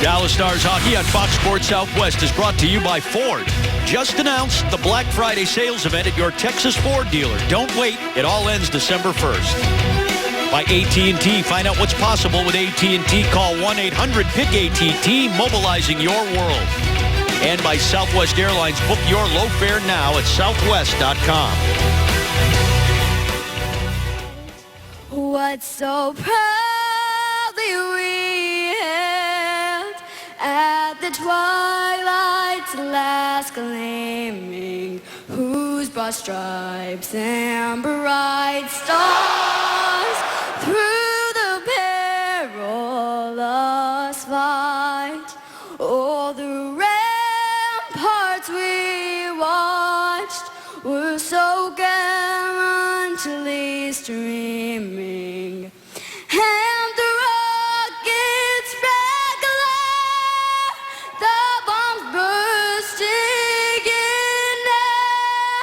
Dallas Stars hockey on Fox Sports Southwest is brought to you by Ford. Just announced the Black Friday sales event at your Texas Ford dealer. Don't wait. It all ends December 1st. By AT&T. Find out what's possible with AT&T. Call 1-800-PICK-ATT, mobilizing your world. And by Southwest Airlines. Book your low fare now at southwest.com. What so proudly we hailed at the twilight's last gleaming, whose broad stripes and bright stars through the perilous fight, all the ramparts we watched were so gallantly streaming, and the rockets regular, the bombs bursting in air,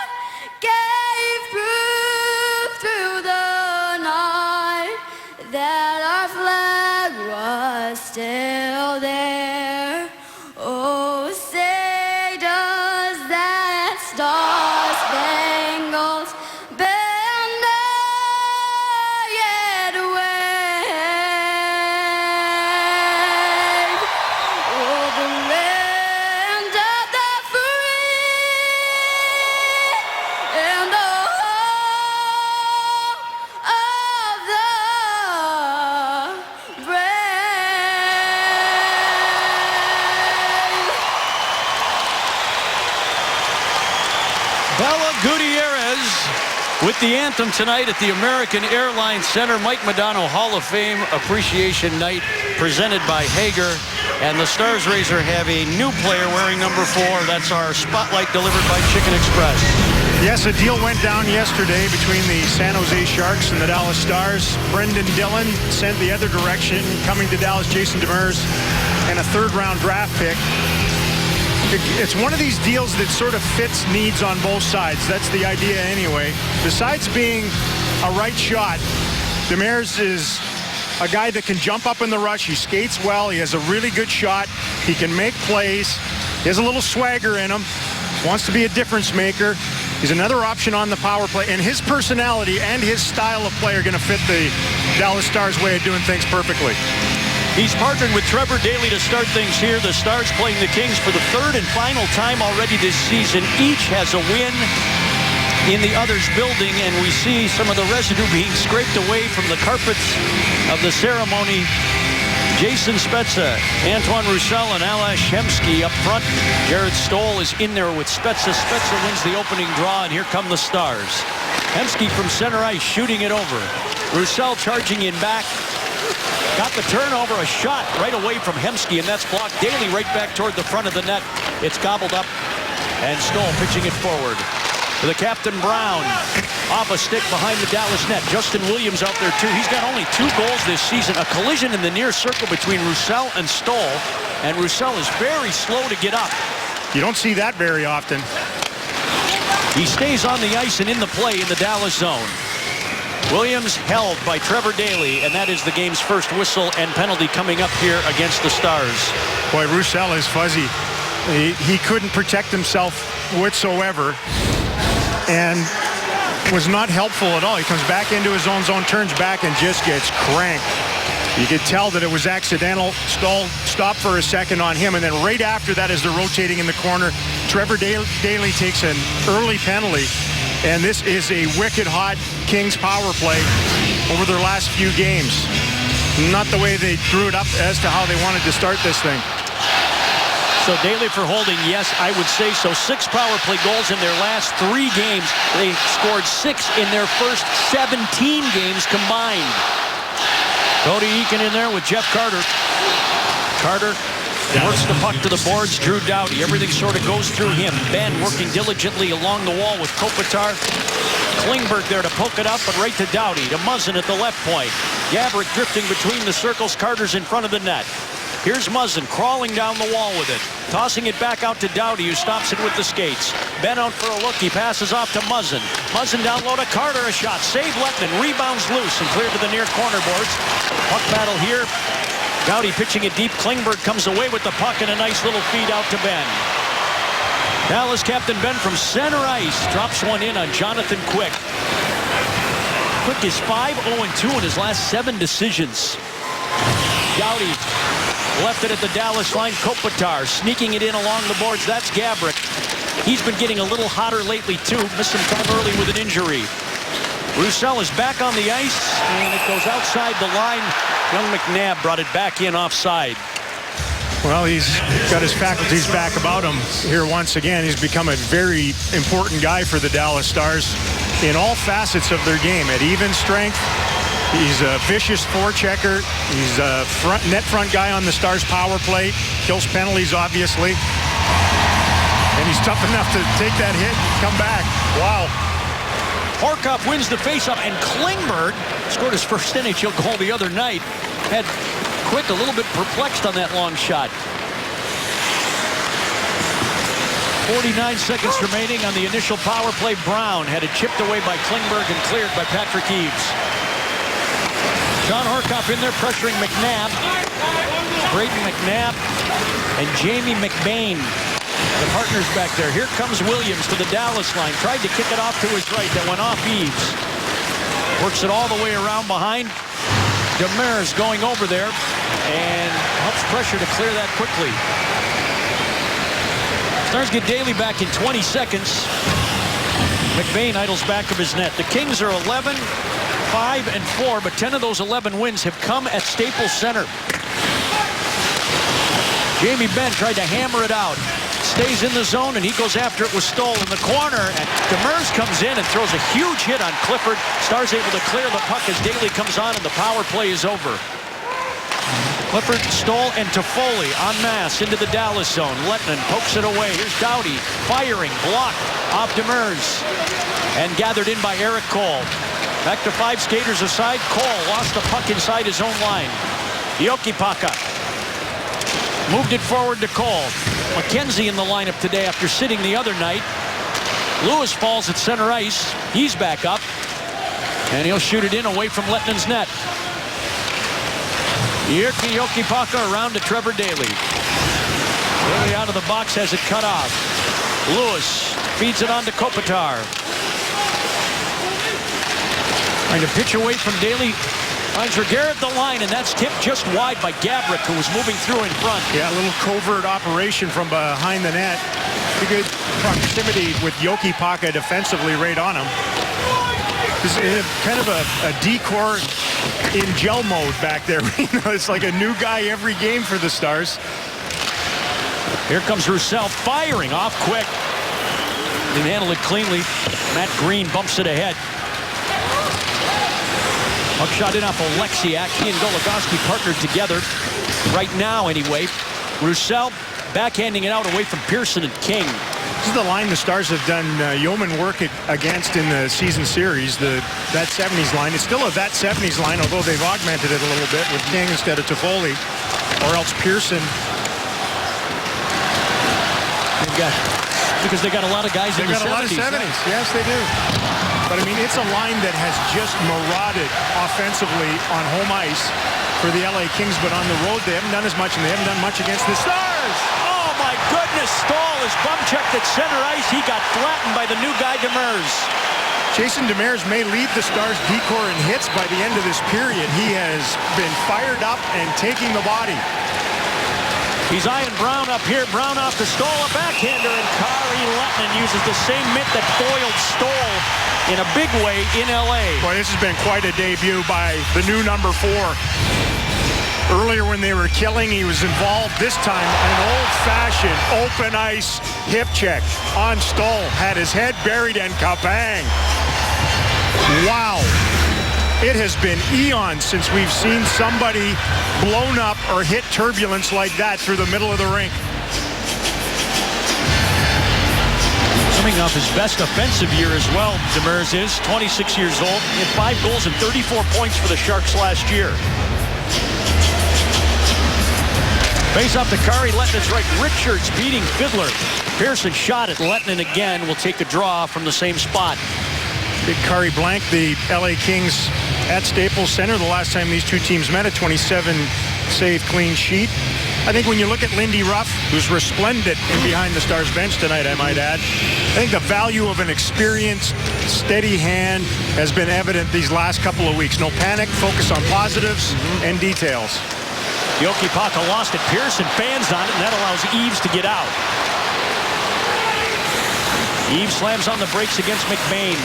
gave proof through the night that our flag was still there. Oh, say does that star-spangled banner yet wave? Oh, the land of the free and the home of the brave. Bella Gutierrez with the anthem tonight at the American Airlines Center. Mike Modano Hall of Fame Appreciation Night presented by Hager. And the Stars Razor have a new player wearing number 4. That's our spotlight delivered by Chicken Express. Yes, a deal went down yesterday between the San Jose Sharks and the Dallas Stars. Brendan Dillon sent the other direction, coming to Dallas, Jason Demers, and a third-round draft pick. It's one of these deals that sort of fits needs on both sides. That's the idea anyway. Besides being a right shot, Demers is a guy that can jump up in the rush. He skates well. He has a really good shot. He can make plays. He has a little swagger in him. Wants to be a difference maker. He's another option on the power play. And his personality and his style of play are going to fit the Dallas Stars' way of doing things perfectly. He's partnered with Trevor Daley to start things here. The Stars playing the Kings for the third and final time already this season. Each has a win in the other's building, and we see some of the residue being scraped away from the carpets of the ceremony. Jason Spezza, Antoine Roussel, and Alash Hemsky up front. Jared Stoll is in there with Spezza. Spezza wins the opening draw, and here come the Stars. Hemsky from center ice shooting it over. Roussel charging in back. Got the turnover, a shot right away from Hemsky, and that's blocked. Daley right back toward the front of the net. It's gobbled up, and Stoll pitching it forward. To the captain, Brown. Off a stick behind the Dallas net. Justin Williams out there, too. He's got only 2 goals this season. A collision in the near circle between Roussel and Stoll, and Roussel is very slow to get up. You don't see that very often. He stays on the ice and in the play in the Dallas zone. Williams held by Trevor Daley, and that is the game's first whistle and penalty coming up here against the Stars. Boy, Roussel is fuzzy. He couldn't protect himself whatsoever and was not helpful at all. He comes back into his own zone, turns back, and just gets cranked. You could tell that it was accidental. Stoll stopped for a second on him, and then right after that, as they're rotating in the corner, Trevor Daley takes an early penalty. And this is a wicked hot Kings power play over their last few games. Not the way they drew it up as to how they wanted to start this thing. So Daley for holding, yes, I would say so. 6 power play goals in their last 3 games. They scored 6 in their first 17 games combined. Cody Eakin in there with Jeff Carter. Carter works the puck to the boards. Drew Doughty. Everything sort of goes through him. Ben working diligently along the wall with Kopitar. Klingberg there to poke it up, but right to Doughty. To Muzzin at the left point. Gaborik drifting between the circles. Carter's in front of the net. Here's Muzzin crawling down the wall with it. Tossing it back out to Doughty, who stops it with the skates. Ben out for a look. He passes off to Muzzin. Muzzin down low to Carter. A shot. Save Letman. Rebounds loose and cleared to the near corner boards. Puck battle here Gowdy pitching it deep. Klingberg comes away with the puck and a nice little feed out to Ben. Dallas captain Ben from center ice drops one in on Jonathan Quick. Quick is 5-0-2 in his last 7 decisions. Gowdy left it at the Dallas line. Kopitar sneaking it in along the boards. That's Gaborik. He's been getting a little hotter lately too. Missed some time early with an injury. Roussel is back on the ice, and it goes outside the line. Young McNabb brought it back in offside. Well, he's got his faculties back about him here once again. He's become a very important guy for the Dallas Stars in all facets of their game. At even strength, he's a vicious forechecker. He's a net front guy on the Stars power play. Kills penalties, obviously. And he's tough enough to take that hit and come back. Wow. Horcoff wins the faceoff, and Klingberg scored his first NHL goal the other night. Had Quick a little bit perplexed on that long shot. 49 seconds remaining on the initial power play. Brown had it chipped away by Klingberg and cleared by Patrick Eaves. John Horcoff in there pressuring McNabb. Brayden McNabb and Jamie McBain, the partners back there. Here comes Williams to the Dallas line. Tried to kick it off to his right. That went off Eaves. Works it all the way around behind. Demers going over there and helps pressure to clear that quickly. Stars get Daly back in 20 seconds. McBain idles back of his net. The Kings are 11, 5, and 4, but 10 of those 11 wins have come at Staples Center. Jamie Benn tried to hammer it out. Stays in the zone, and he goes after it with Stoll in the corner. And Demers comes in and throws a huge hit on Clifford. Stars able to clear the puck as Daly comes on, and the power play is over. Clifford, Stoll, and Toffoli en masse into the Dallas zone. Lettinen pokes it away. Here's Doughty firing, blocked off Demers, and gathered in by Eric Cole. Back to 5 skaters aside. Cole lost the puck inside his own line. Jokipaka moved it forward to Cole. McKenzie in the lineup today after sitting the other night. Lewis falls at center ice. He's back up, and he'll shoot it in away from Lettinen's net. Jyrki Jokipaka around to Trevor Daly. Daly out of the box, has it cut off. Lewis feeds it on to Kopitar. Trying to pitch away from Daly. Finds Regehr at the line, and that's tipped just wide by Gaborik, who was moving through in front. Yeah, a little covert operation from behind the net. Pretty good proximity with Jokipaka defensively right on him. He's kind of a decor in gel mode back there. It's like a new guy every game for the Stars. Here comes Roussel firing off Quick. Didn't handle it cleanly. Matt Green bumps it ahead. Puck shot in off Oleksiak. He and Goligoski partnered together right now anyway. Roussel backhanding it out away from Pearson and King. This is the line the Stars have done yeoman work against in the season series, that 70s line. It's still a that 70s line, although they've augmented it a little bit with King instead of Toffoli, or else Pearson. Because they got a lot of guys in the 70s. They've got a lot of 70s. Yes, they do. But, I mean, it's a line that has just marauded offensively on home ice for the LA Kings, but on the road they haven't done as much, and they haven't done much against the Stars. Oh, my goodness. Stahl is bum-checked at center ice. He got flattened by the new guy, Demers. Jason Demers may lead the Stars decor in hits by the end of this period. He has been fired up and taking the body. He's eyeing Brown up here. Brown off to Stoll, a backhander, and Kari Lettinen uses the same mitt that foiled Stoll in a big way in LA. Boy, this has been quite a debut by the new number 4. Earlier when they were killing, he was involved. This time, an old-fashioned open ice hip check on Stoll. Had his head buried and kabang. Wow. It has been eons since we've seen somebody blown up or hit turbulence like that through the middle of the rink. Coming off his best offensive year as well, Demers is 26 years old. He had 5 goals and 34 points for the Sharks last year. Face off to Kari Lettinen's right. Richards beating Fiddler. Pearson shot at Lettinen again. Will take a draw from the same spot. Big Kari blanked the LA Kings at Staples Center the last time these two teams met, a 27 save clean sheet. I think when you look at Lindy Ruff, who's resplendent in behind the Stars bench tonight, I might add, I think the value of an experienced, steady hand has been evident these last couple of weeks. No panic, focus on positives and details. Jokipaka lost it. Pearson fans on it, and that allows Eves to get out. Eves slams on the brakes against McBain.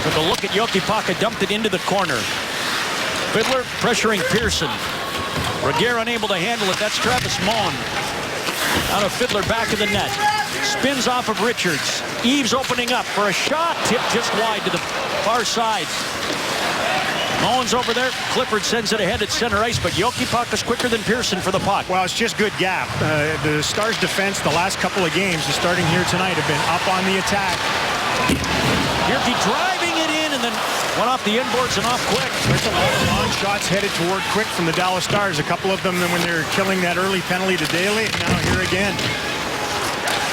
Took a look at Jokipaka, dumped it into the corner. Fiddler pressuring Pearson. Regehr unable to handle it. That's Travis Mon. Out of Fiddler, back of the net. Spins off of Richards. Eves opening up for a shot. Tip just wide to the far side. Moen's over there. Clifford sends it ahead at center ice, but Jokipaka's quicker than Pearson for the puck. Well, it's just good gap. The Stars defense the last couple of games, starting here tonight, have been up on the attack. Yerke driving it in and then went off the inboards and off quick. There's a lot of long shots headed toward Quick from the Dallas Stars. A couple of them when they were killing that early penalty to Daly. And now here again.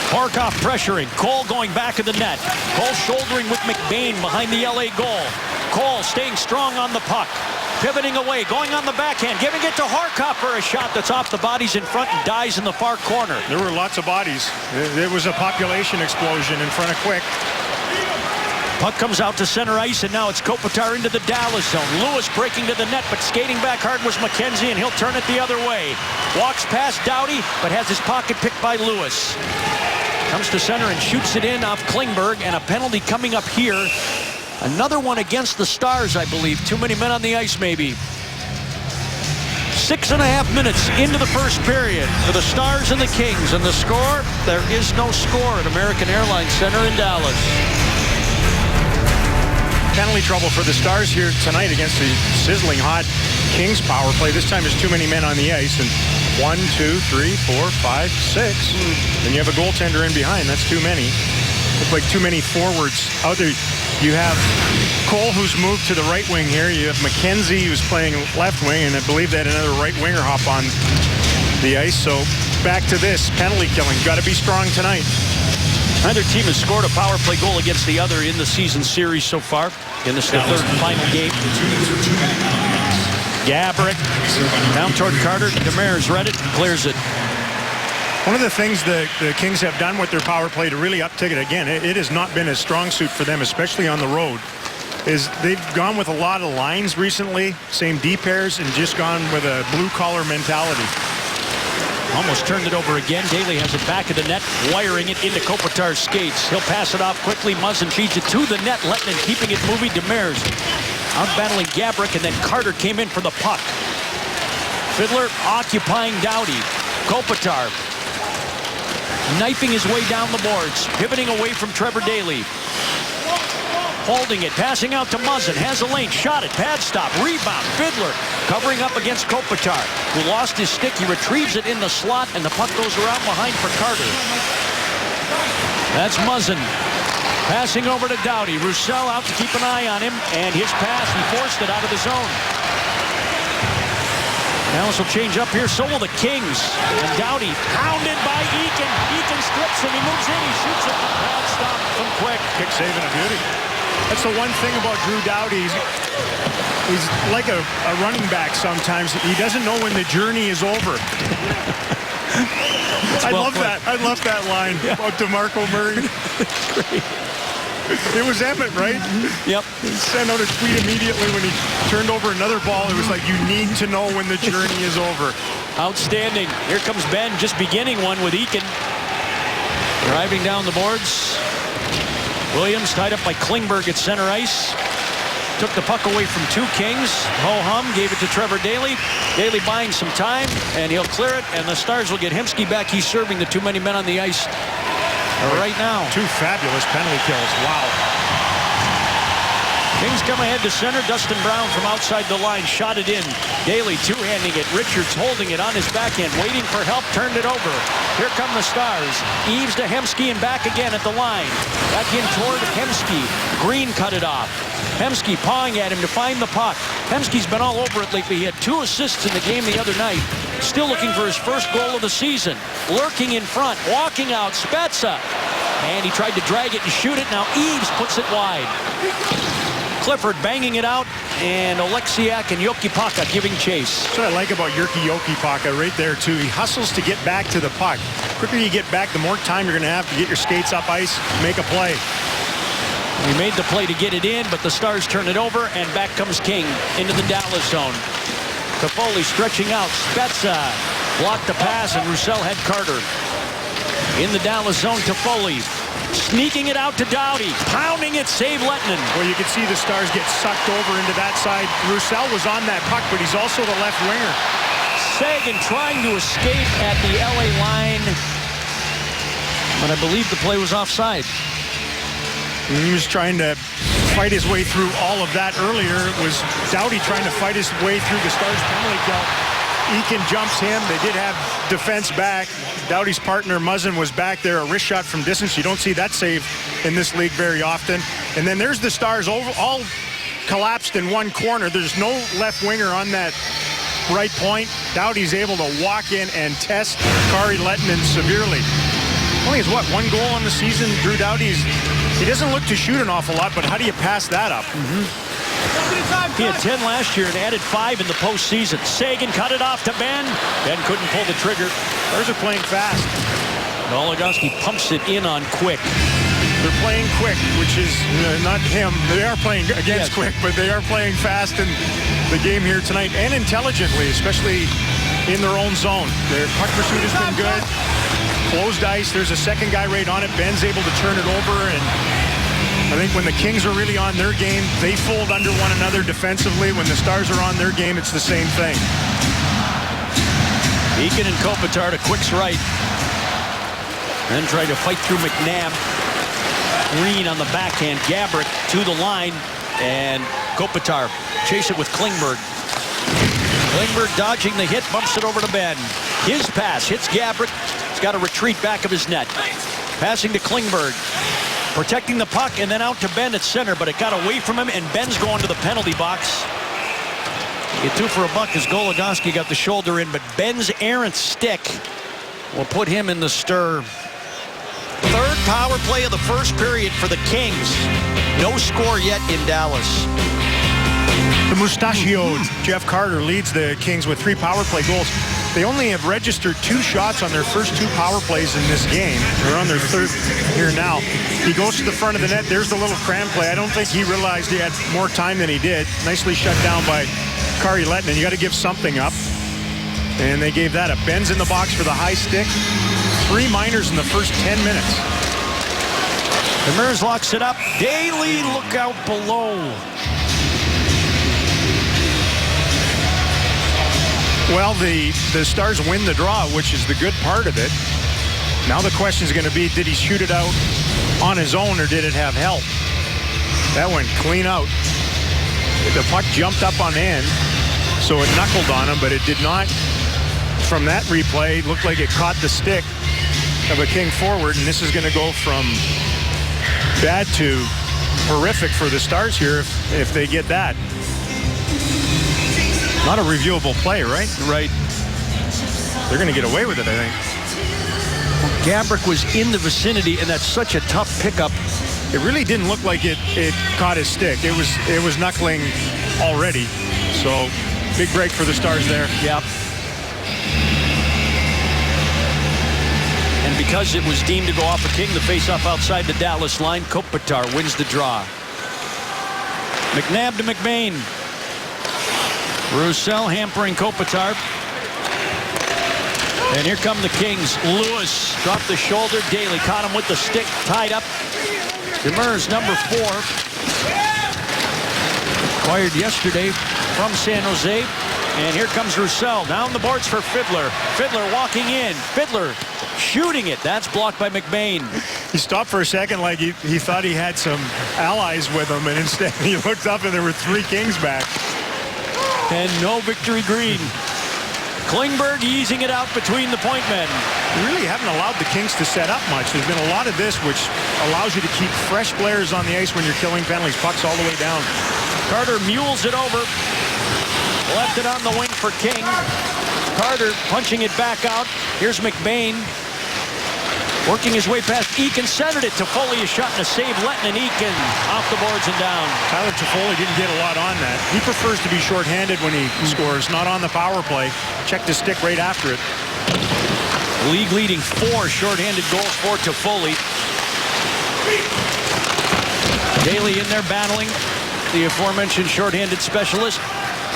Horkoff pressuring. Cole going back of the net. Cole shouldering with McBain behind the LA goal. Cole staying strong on the puck. Pivoting away, going on the backhand, giving it to Horkoff for a shot that's off the bodies in front and dies in the far corner. There were lots of bodies. There was a population explosion in front of Quick. Puck comes out to center ice, and now it's Kopitar into the Dallas zone. Lewis breaking to the net, but skating back hard was McKenzie, and he'll turn it the other way. Walks past Doughty, but has his pocket picked by Lewis. Comes to center and shoots it in off Klingberg, and a penalty coming up here. Another one against the Stars, I believe. Too many men on the ice, maybe. 6.5 minutes into the first period for the Stars and the Kings. And the score, there is no score at American Airlines Center in Dallas. Penalty trouble for the Stars here tonight against the sizzling hot Kings power play. This time there's too many men on the ice. And 1, 2, 3, 4, 5, 6. Then you have a goaltender in behind. That's too many. Look like too many forwards out there. You have Cole, who's moved to the right wing here. You have McKenzie, who's playing left wing, and I believe they had another right winger hop on the ice. So back to this penalty killing. Got to be strong tonight. Neither team has scored a power play goal against the other in the season series so far. In this, the third and final game. Gaborik down toward Carter. Demers read it, clears it. One of the things the Kings have done with their power play to really uptick it, again, it has not been a strong suit for them, especially on the road, is they've gone with a lot of lines recently, same D pairs, and just gone with a blue-collar mentality. Almost turned it over again. Daly has it back of the net, wiring it into Kopitar's skates. He'll pass it off quickly. Muzzin feeds it to the net. Lettinen keeping it moving. Demers out battling Gaborik, and then Carter came in for the puck. Fiddler occupying Doughty. Kopitar knifing his way down the boards, pivoting away from Trevor Daly. Holding it, passing out to Muzzin, has a lane, shot it, pad stop, rebound, Fiddler covering up against Kopitar, who lost his stick. He retrieves it in the slot, and the puck goes around behind for Carter. That's Muzzin. Passing over to Doughty. Roussel out to keep an eye on him, and his pass, he forced it out of the zone. Dallas will change up here, so will the Kings. And Doughty pounded by Eakin. Eakin strips him, he moves in, he shoots it. Bad stop from Quick. Kick saving a beauty. That's the one thing about Drew Doughty. He's like a running back sometimes. He doesn't know when the journey is over. I love that. I love that line about DeMarco Murray. Great. It was Emmett, right? Yep. He sent out a tweet immediately when he turned over another ball. It was like, you need to know when the journey is over. Outstanding. Here comes Ben, just beginning one with Eakin. Driving down the boards. Williams tied up by Klingberg at center ice. Took the puck away from two Kings. Ho-hum gave it to Trevor Daly. Daly buying some time, and he'll clear it, and the Stars will get Hemsky back. He's serving the too many men on the ice right now. Two fabulous penalty kills. Wow. Kings come ahead to center. Dustin Brown from outside the line shot it in. Daly two-handing it. Richards holding it on his backhand, waiting for help, turned it over. Here come the Stars. Eves to Hemsky and back again at the line. Back in toward Hemsky. Green cut it off. Hemsky pawing at him to find the puck. Hemsky's been all over it lately. He had 2 assists in the game the other night. Still looking for his first goal of the season. Lurking in front, walking out, Spezza. And he tried to drag it and shoot it. Now Eves puts it wide. Clifford banging it out. and Oleksiak and Jokipaka giving chase. That's what I like about Jyrki Jokipaka right there, too. He hustles to get back to the puck. The quicker you get back, the more time you're going to have to get your skates up ice, make a play. He made the play to get it in, but the Stars turn it over, and back comes King into the Dallas zone. Toffoli stretching out. Spezza blocked the pass, and Roussel had Carter. In the Dallas zone, Toffoli sneaking it out to Doughty. Pounding it, save Lettinen. Well, you can see the Stars get sucked over into that side. Roussel was on that puck, but he's also the left winger. Seguin trying to escape at the LA line, but I believe the play was offside. And he was trying to fight his way through all of that earlier. It was Doughty trying to fight his way through the Stars penalty kill. Eakin jumps him. They did have defense back. Doughty's partner, Muzzin, was back there. A wrist shot from distance. You don't see that save in this league very often. And then there's the Stars all collapsed in one corner. There's no left winger on that right point. Doughty's able to walk in and test Kari Lettinen severely. Only has, what, one goal on the season? Drew Doughty, he doesn't look to shoot an awful lot, but how do you pass that up? He had 10 last year and added 5 in the postseason. Seguin cut it off to Ben. Ben couldn't pull the trigger. Stars are playing fast. Goligoski pumps it in on Quick. They're playing quick, which is not him. They are playing against Quick, but they are playing fast in the game here tonight, and intelligently, especially in their own zone. Their puck pursuit has been good. Closed ice. There's a second guy right on it. Ben's able to turn it over, and I think when the Kings are really on their game, they fold under one another defensively. When the Stars are on their game, it's the same thing. Eakin and Kopitar to Quick's right. Then try to fight through McNabb. Green on the backhand. Gabrick to the line. And Kopitar chase it with Klingberg. Klingberg dodging the hit, bumps it over to Ben. His pass hits Gabrick. He's got to retreat back of his net. Passing to Klingberg. Protecting the puck, and then out to Ben at center, but it got away from him, and Ben's going to the penalty box. Get 2 for a buck as Goligoski got the shoulder in, but Ben's errant stick will put him in the stir. Third power play of the first period for the Kings. No score yet in Dallas. The mustachioed Jeff Carter leads the Kings with 3 power play goals. They only have registered 2 shots on their first 2 power plays in this game. They're on their third here now. He goes to the front of the net. There's the little cram play. I don't think he realized he had more time than he did. Nicely shut down by Kari Lettinen. You got to give something up. And they gave that up. Ben's in the box for the high stick. 3 minors in the first 10 minutes. Demers locks it up. Daly, look out below. Well, the Stars win the draw, which is the good part of it. Now the question is going to be, did he shoot it out on his own or did it have help? That went clean out. The puck jumped up on end, so it knuckled on him, but it did not. From that replay, it looked like it caught the stick of a King forward, and this is going to go from bad to horrific for the Stars here if they get that. Not a reviewable play, right? Right. They're going to get away with it, I think. Gabrick was in the vicinity, and that's such a tough pickup. It really didn't look like it caught his stick. It was knuckling already. So big break for the Stars there. Yep. And because it was deemed to go off a King, the faceoff outside the Dallas line, Kopitar wins the draw. McNabb to McBain. Roussel hampering Kopitar. And here come the Kings. Lewis dropped the shoulder. Daly caught him with the stick, tied up. Demers, number 4. Acquired yesterday from San Jose. And here comes Roussel. Down the boards for Fiddler. Fiddler walking in. Fiddler shooting it. That's blocked by McBain. He stopped for a second like he thought he had some allies with him, and instead he looked up and there were 3 Kings back. And no Victory Green. Klingberg easing it out between the point men. We really haven't allowed the Kings to set up much. There's been a lot of this, which allows you to keep fresh players on the ice when you're killing penalties. Pucks all the way down. Carter mules it over. Left it on the wing for King. Carter punching it back out. Here's McBain. Working his way past Eakin, centered it. Toffoli a shot and a save. Letton and Eakin off the boards and down. Tyler Toffoli didn't get a lot on that. He prefers to be shorthanded when he scores, not on the power play. Checked his stick right after it. League leading 4 shorthanded goals for Toffoli. Daly in there battling the aforementioned shorthanded specialist.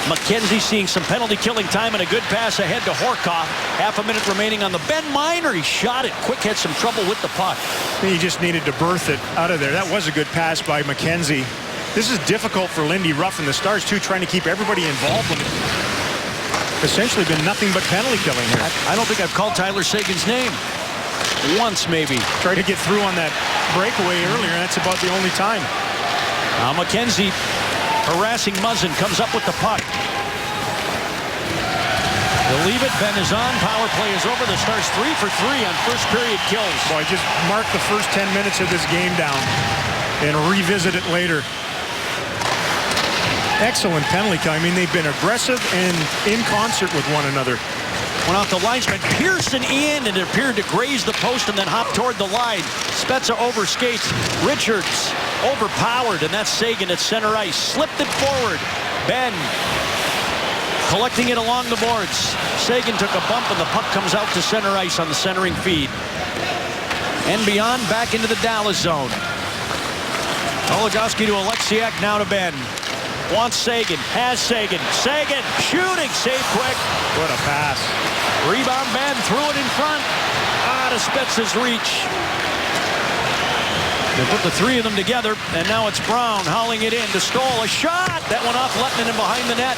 McKenzie seeing some penalty killing time and a good pass ahead to Horcoff. Half a minute remaining on the Ben Miner. He shot it quick, had some trouble with the puck. He just needed to berth it out of there. That was a good pass by McKenzie. This is difficult for Lindy Ruff and the Stars too, trying to keep everybody involved when it's essentially been nothing but penalty killing here. I don't think I've called Tyler Seguin's name. Once maybe. Tried to get through on that breakaway earlier, and that's about the only time. Now McKenzie harassing Muzzin, comes up with the puck. They'll leave it. Ben is on. Power play is over. The Stars 3 for 3 on first period kills. Boy, just mark the first 10 minutes of this game down and revisit it later. Excellent penalty kill. I mean, they've been aggressive and in concert with one another. Went off the linesman. Pearson in, and it appeared to graze the post and then hop toward the line. Spezza overskates. Richards overpowered, and that's Seguin at center ice. Slipped it forward. Ben collecting it along the boards. Seguin took a bump, and the puck comes out to center ice on the centering feed. And beyond, back into the Dallas zone. Goligoski to Alexiak, now to Ben. Wants Seguin, has Seguin. Seguin shooting, save quick. What a pass. Rebound, Ben threw it in front. Out of Spezza's reach. They put the 3 of them together, and now it's Brown hauling it in to Stoll. A shot! That went off Lettinen and behind the net.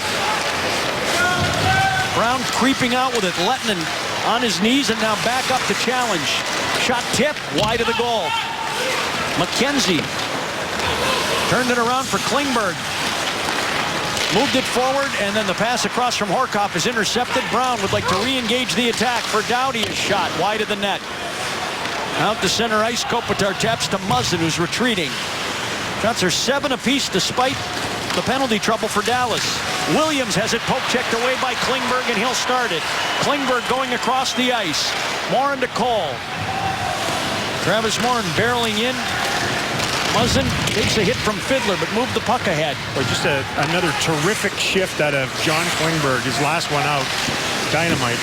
Brown creeping out with it. Lettinen on his knees and now back up to challenge. Shot tip, wide of the goal. McKenzie turned it around for Klingberg. Moved it forward, and then the pass across from Horcoff is intercepted. Brown would like to re-engage the attack for Doughty. A shot wide of the net. Out to center ice, Kopitar taps to Muzzin, who's retreating. Shots are 7 apiece despite the penalty trouble for Dallas. Williams has it poke checked away by Klingberg, and he'll start it. Klingberg going across the ice. Morin to Cole. Travis Morin barreling in. Muzzin takes a hit from Fiddler, but moved the puck ahead. Well, just another terrific shift out of John Klingberg. His last one out. Dynamite.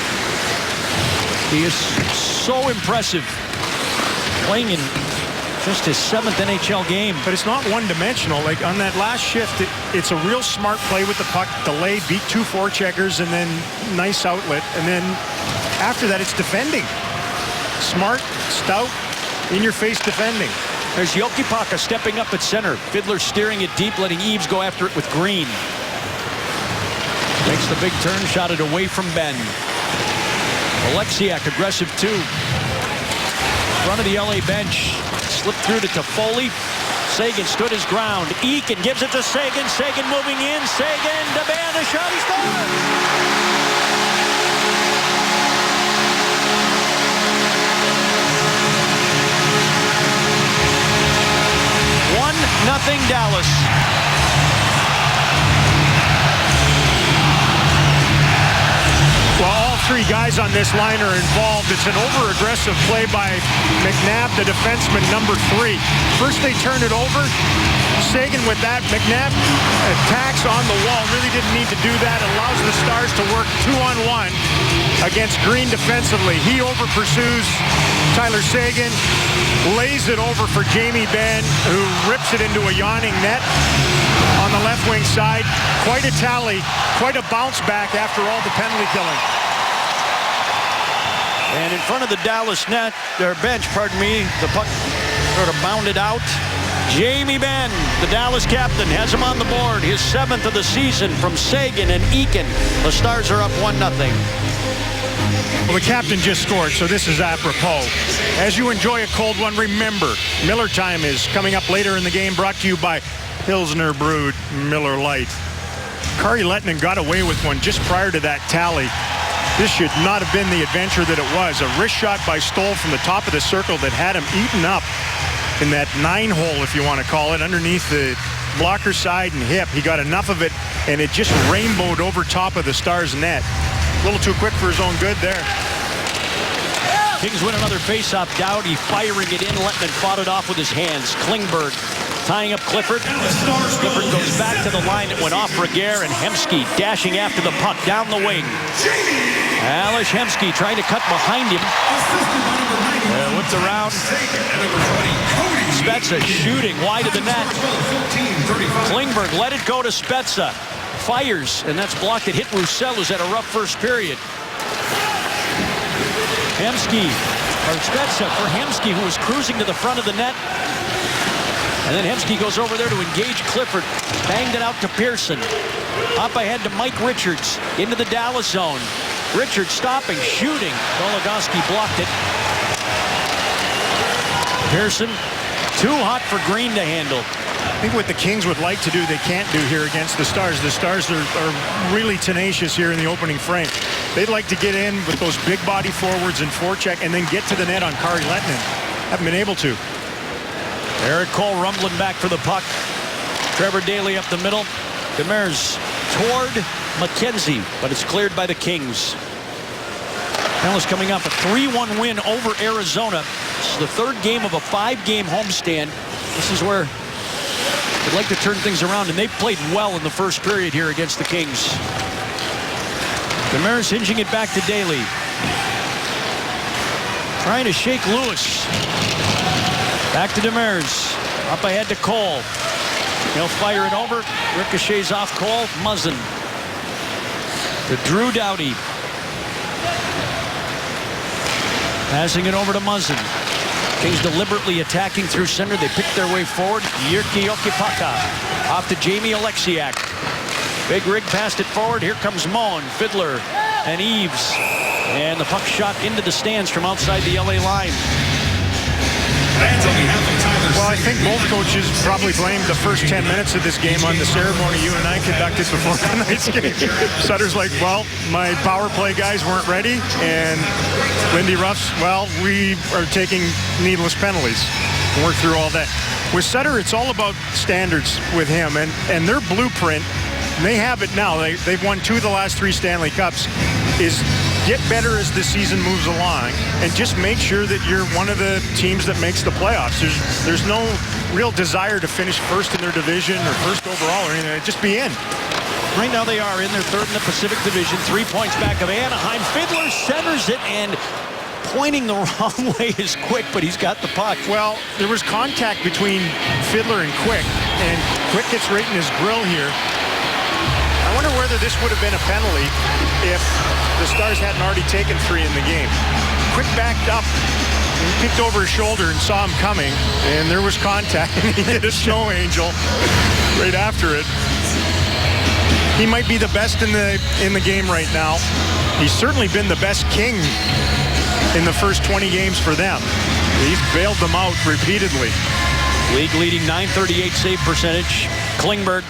He is so impressive. Playing in just his 7th NHL game. But it's not one-dimensional. Like on that last shift, it's a real smart play with the puck. Delay, beat 2 forecheckers, and then nice outlet. And then after that, it's defending. Smart, stout, in-your-face defending. There's Jokipaka stepping up at center. Fiddler steering it deep, letting Eaves go after it with Green. Makes the big turn, shot it away from Ben. Alexiak aggressive too. Front of the LA bench. Slipped through to Toffoli. Seguin stood his ground. Eakin gives it to Seguin. Seguin moving in. Seguin to Ben. The shot, he scores! 1-0 Dallas. Well, all 3 guys on this line are involved. It's an over-aggressive play by McNabb, the defenseman, number 3. First they turn it over. Seguin with that. McNabb attacks on the wall. Really didn't need to do that. Allows the Stars to work 2-on-1 against Green defensively. He over-pursues Tyler Seguin. Lays it over for Jamie Benn, who rips it into a yawning net on the left wing side. Quite a tally, quite a bounce back after all the penalty killing. And in front of the Dallas net, their bench, pardon me, the puck sort of bounded out. Jamie Benn, the Dallas captain, has him on the board. His 7th of the season from Seguin and Eakin. The Stars are up 1-0. Well, the captain just scored, so this is apropos. As you enjoy a cold one, remember, Miller Time is coming up later in the game, brought to you by Pilsner Brewed Miller Lite. Kari Lettinen got away with one just prior to that tally. This should not have been the adventure that it was. A wrist shot by Stoll from the top of the circle that had him eaten up in that 9-hole, if you want to call it, underneath the blocker side and hip. He got enough of it, and it just rainbowed over top of the Stars net. A little too quick for his own good there. Kings win another faceoff. Doughty firing it in. Lettman fought it off with his hands. Klingberg tying up Clifford. Clifford goes back to the line that went off Regehr, and Hemsky dashing after the puck down the wing. Ales Hemsky trying to cut behind him. Whipped around. Spezza shooting wide of the net. Klingberg let it go to Spezza. Fires, and that's blocked. It hit Roussel, who's had a rough first period. Hemsky, or Spezza for Hemsky, who was cruising to the front of the net. And then Hemsky goes over there to engage Clifford. Banged it out to Pearson. Up ahead to Mike Richards into the Dallas zone. Richards stopping, shooting. Goligoski blocked it. Pearson, too hot for Green to handle. I think what the Kings would like to do, they can't do here against the Stars. The Stars are really tenacious here in the opening frame. They'd like to get in with those big body forwards and forecheck and then get to the net on Kari Lettinen. Haven't been able to. Eric Cole rumbling back for the puck. Trevor Daley up the middle. Demers toward McKenzie, but it's cleared by the Kings. Dallas coming up a 3-1 win over Arizona. This is the third game of a 5-game homestand. This is where they'd like to turn things around, and they played well in the first period here against the Kings. Demers hinging it back to Daley. Trying to shake Lewis. Back to Demers. Up ahead to Cole. He'll fire it over. Ricochets off Cole. Muzzin. To Drew Doughty. Passing it over to Muzzin. Kings deliberately attacking through center. They pick their way forward. Jyrki Jokipaka off to Jamie Alexiak. Big rig passed it forward. Here comes Moen, Fiddler, and Eves. And the puck shot into the stands from outside the LA line. Well, I think both coaches probably blamed the first 10 minutes of this game on the ceremony you and I conducted before tonight's game. Sutter's like, well, my power play guys weren't ready, and Lindy Ruff's, well, we are taking needless penalties. Work through all that. With Sutter, it's all about standards with him, and their blueprint, they have it now. They've won 2 of the last 3 Stanley Cups, is get better as the season moves along and just make sure that you're one of the teams that makes the playoffs. There's no real desire to finish first in their division or first overall or anything. Just be in. Right now they are in their third in the Pacific Division, 3 points back of Anaheim. Fiddler centers it, and pointing the wrong way is Quick, but he's got the puck. Well, there was contact between Fiddler and Quick, and Quick gets right in his grill here. I wonder whether this would have been a penalty if the Stars hadn't already taken 3 in the game. Quick backed up and peeked over his shoulder and saw him coming, and there was contact, and he did a snow angel right after it. He might be the best in the game right now. He's certainly been the best King in the first 20 games for them. He's bailed them out repeatedly. League leading .938 save percentage. Klingberg.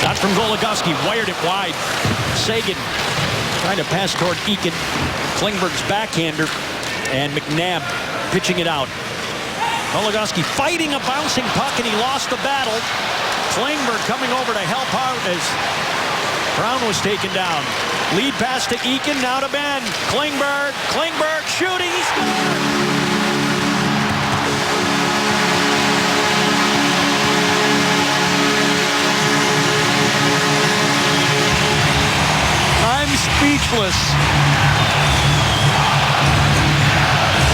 Shot from Goligoski, wired it wide. Sagan trying to pass toward Eakin. Klingberg's backhander, and McNabb pitching it out. Goligoski fighting a bouncing puck, and he lost the battle. Klingberg coming over to help out as Brown was taken down. Lead pass to Eakin, now to Ben. Klingberg shooting, he scores! Speechless.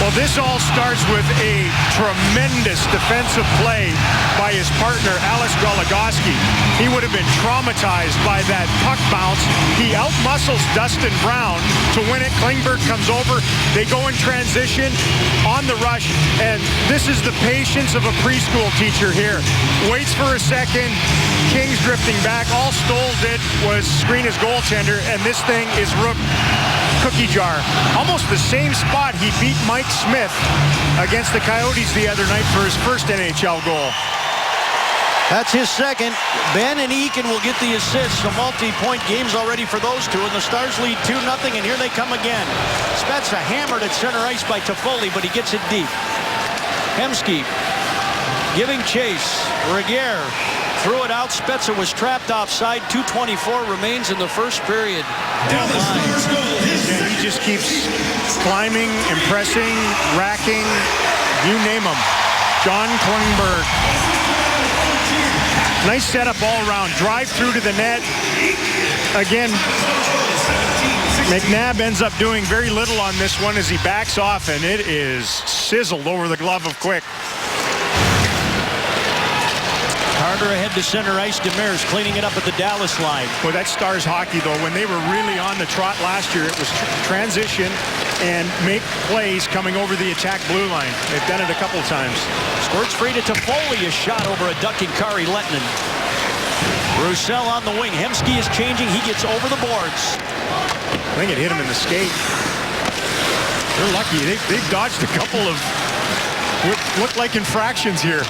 Well, this all starts with a tremendous defensive play by his partner, Ales Goligoski. He would have been traumatized by that puck bounce. He outmuscles Dustin Brown to win it. Klingberg comes over. They go in transition on the rush, and this is the patience of a preschool teacher here. Waits for a second. Kings drifting back. All Stoles did was screen his goaltender, and this thing is Rook cookie jar. Almost the same spot he beat Mike Smith against the Coyotes the other night for his first NHL goal. That's his second. Ben and Eakin will get the assists. So multi-point games already for those two, and the Stars lead 2-0, and here they come again. Spezza hammered at center ice by Toffoli, but he gets it deep. Hemsky giving chase. Regehr Threw it out. Spezza was trapped offside. 2:24 remains in the first period. Yeah, he just keeps climbing, impressing, racking, you name him. John Klingberg. Nice setup all around. Drive through to the net. Again, McNabb ends up doing very little on this one as he backs off, and it is sizzled over the glove of Quick. Carter ahead to center ice. Demers cleaning it up at the Dallas line. Well, that's Stars hockey, though. When they were really on the trot last year, it was transition and make plays coming over the attack blue line. They've done it a couple times. Squirts free to Toffoli. A shot over a ducking Kari Lehtinen. Roussel on the wing. Hemsky is changing. He gets over the boards. I think it hit him in the skate. They're lucky. They've dodged a couple of what look like infractions here.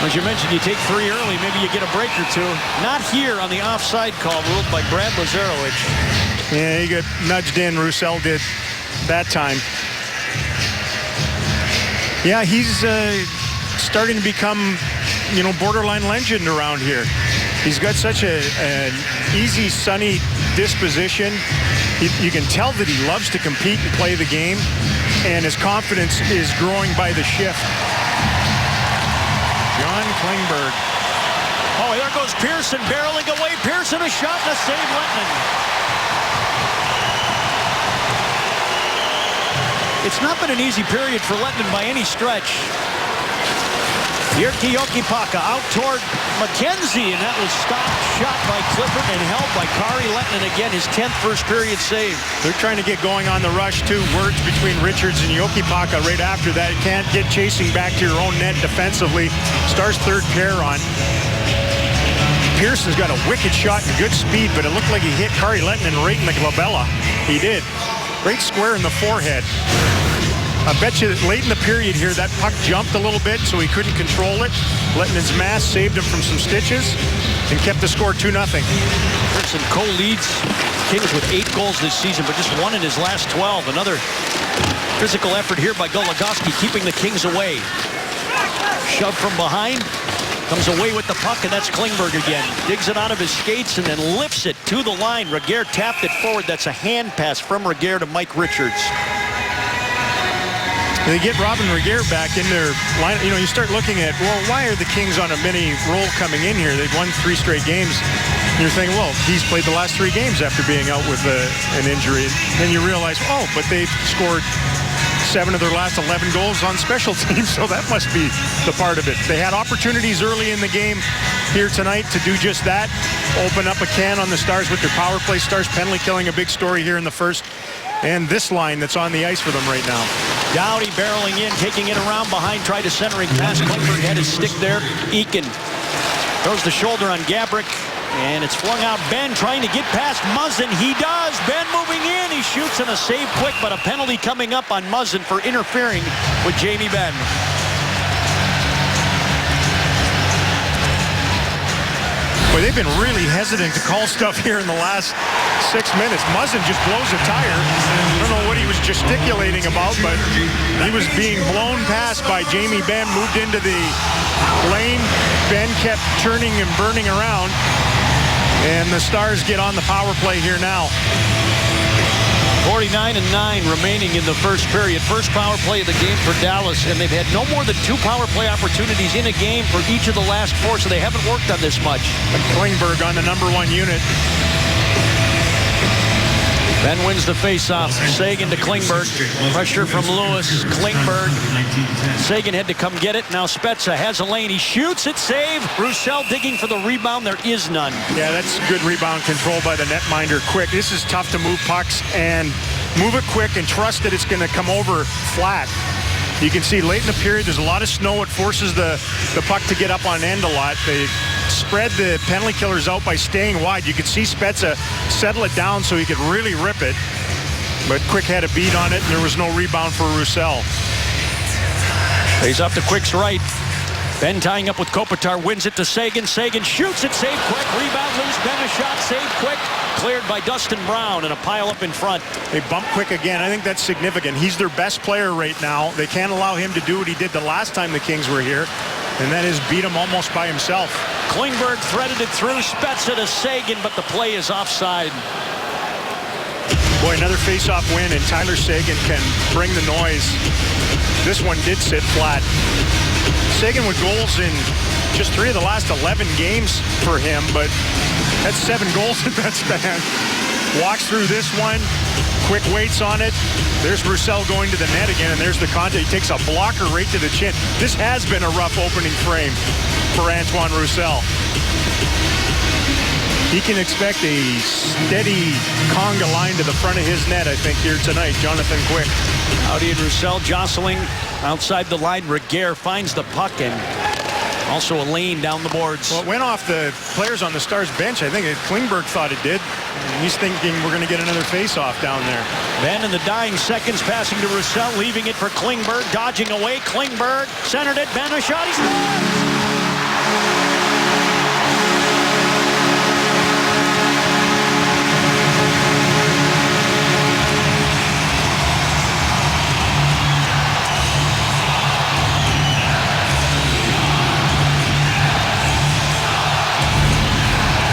As you mentioned, you take 3 early, maybe you get a break or 2. Not here on the offside call ruled by Brad Lazarowicz. Yeah, he got nudged in. Roussel did that time. Yeah, he's starting to become, borderline legend around here. He's got such an easy, sunny disposition. You can tell that he loves to compete and play the game, and his confidence is growing by the shift. John Klingberg. Oh, there goes Pearson barreling away. Pearson, a shot and a save. Lehtinen. It's not been an easy period for Lehtinen by any stretch. Jyrki Jokipaka out toward McKenzie, and that was stopped, shot by Clifford, and held by Kari Lehtinen again, his 10th first period save. They're trying to get going on the rush, too. Words between Richards and Jokipaka right after that. Can't get chasing back to your own net defensively. Stars third pair on. Pearson's got a wicked shot and good speed, but it looked like he hit Kari Lehtinen right in the glabella. He did. Great square in the forehead. I bet you that late in the period here, that puck jumped a little bit, so he couldn't control it. Lehtinen's mass saved him from some stitches and kept the score 2-0. Pearson co-leads Kings with 8 goals this season, but just 1 in his last 12. Another physical effort here by Goligoski, keeping the Kings away. Shove from behind. Comes away with the puck, and that's Klingberg again. Digs it out of his skates and then lifts it to the line. Regehr tapped it forward. That's a hand pass from Regehr to Mike Richards. They get Robin Regehr back in their line. You start looking at, well, why are the Kings on a mini roll coming in here? They've won 3 straight games. And you're thinking, well, he's played the last 3 games after being out with an injury. Then you realize, oh, but they've scored 7 of their last 11 goals on special teams, so that must be the part of it. They had opportunities early in the game here tonight to do just that, open up a can on the Stars with their power play. Stars penalty killing, a big story here in the first. And this line that's on the ice for them right now. Doughty barreling in, taking it around behind, tried a centering pass. Klingberg had his stick there. Eakin throws the shoulder on Gabrick, and it's flung out. Benn trying to get past Muzzin. He does. Benn moving in. He shoots and a save quick, but a penalty coming up on Muzzin for interfering with Jamie Benn. Boy, they've been really hesitant to call stuff here in the last 6 minutes. Muzzin just blows a tire. I don't know what he was gesticulating about, but he was being blown past by Jamie Benn, moved into the lane. Benn kept turning and burning around, and the Stars get on the power play here now. 49-9 remaining in the first period. First power play of the game for Dallas, and they've had no more than 2 power play opportunities in a game for each of the last 4, so they haven't worked on this much. And Klingberg on the #1 unit. Benn wins the faceoff. Seguin to Klingberg. Pressure from Lewis. Klingberg. Seguin had to come get it. Now Spezza has a lane. He shoots it. Save. Roussel digging for the rebound. There is none. Yeah, that's good rebound control by the netminder. Quick. This is tough to move pucks and move it quick and trust that it's going to come over flat. You can see late in the period, there's a lot of snow. It forces the puck to get up on end a lot. They spread the penalty killers out by staying wide. You could see Spezza settle it down so he could really rip it. But Quick had a beat on it, and there was no rebound for Roussel. He's up to Quick's right. Benn tying up with Kopitar, wins it to Seguin. Seguin shoots it, save Quick. Rebound loose. Benn a shot, save Quick. Cleared by Dustin Brown, and a pile up in front. They bump Quick again. I think that's significant. He's their best player right now. They can't allow him to do what he did the last time the Kings were here, and that is beat him almost by himself. Klingberg threaded it through. Spezza to Sagan, but the play is offside. Boy, another face-off win, and Tyler Sagan can bring the noise. This one did sit flat. Sagan with goals in just 3 of the last 11 games for him, but that's 7 goals in that span. Walks through this one, quick weights on it. There's Roussel going to the net again, and there's the contact. He takes a blocker right to the chin. This has been a rough opening frame for Antoine Roussel. He can expect a steady conga line to the front of his net, I think, here tonight. Jonathan Quick. Audi and Roussel jostling outside the line. Reguer finds the puck, and also a lane down the boards. Well, it went off the players on the Stars bench. I think Klingberg thought it did. And he's thinking we're going to get another face-off down there. Then in the dying seconds, passing to Roussel, leaving it for Klingberg, dodging away. Klingberg centered it. Ben, a shot. He scores!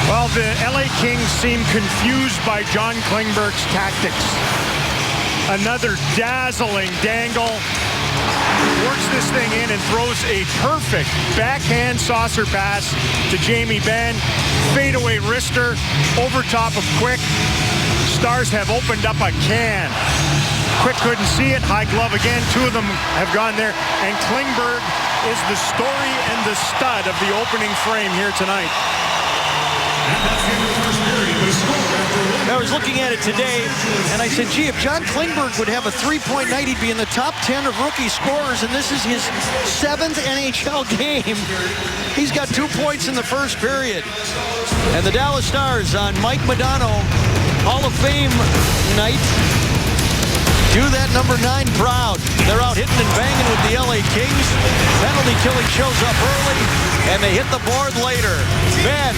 Well, the LA Kings seem confused by John Klingberg's tactics. Another dazzling dangle. Works this thing in and throws a perfect backhand saucer pass to Jamie Benn. Fadeaway wrister over top of Quick. Stars have opened up a can. Quick couldn't see it. High glove again. 2 of them have gone there. And Klingberg is the story and the stud of the opening frame here tonight. I was looking at it today, and I said, gee, if John Klingberg would have a three-point night, he'd be in the top 10 of rookie scorers, and this is his 7th NHL game. He's got 2 points in the first period. And the Dallas Stars on Mike Modano, Hall of Fame night, do that number 9 proud. They're out hitting and banging with the LA Kings. Penalty killing shows up early, and they hit the board later. Benn,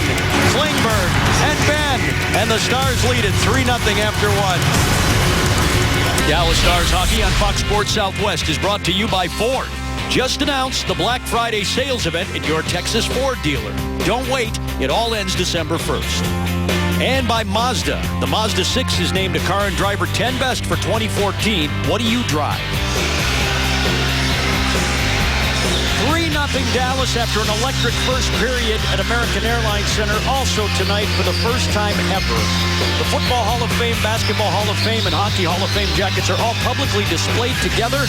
Klingberg, and Benn. And the Stars lead it 3-0 after 1. Dallas Stars hockey on Fox Sports Southwest is brought to you by Ford. Just announced the Black Friday sales event at your Texas Ford dealer. Don't wait. It all ends December 1st. And by Mazda. The Mazda 6 is named a Car and Driver 10 Best for 2014. What do you drive? 3-0 Dallas after an electric first period at American Airlines Center. Also tonight for the first time ever, the Football Hall of Fame, Basketball Hall of Fame, and Hockey Hall of Fame jackets are all publicly displayed together.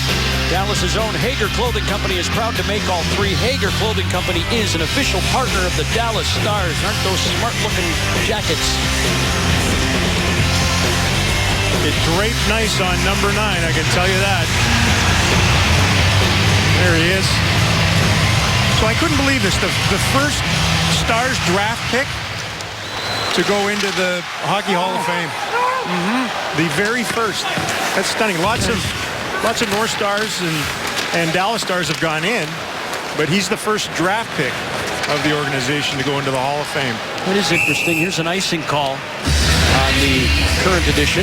Dallas's own Hager Clothing Company is proud to make all 3. Hager Clothing Company is an official partner of the Dallas Stars. Aren't those smart-looking jackets? It draped nice on number 9, I can tell you that. There he is. So I couldn't believe this. The first Stars draft pick to go into the Hockey Hall of Fame. The very first. That's stunning. Lots of North Stars and Dallas Stars have gone in, but he's the first draft pick of the organization to go into the Hall of Fame. It is interesting. Here's an icing call on the current edition.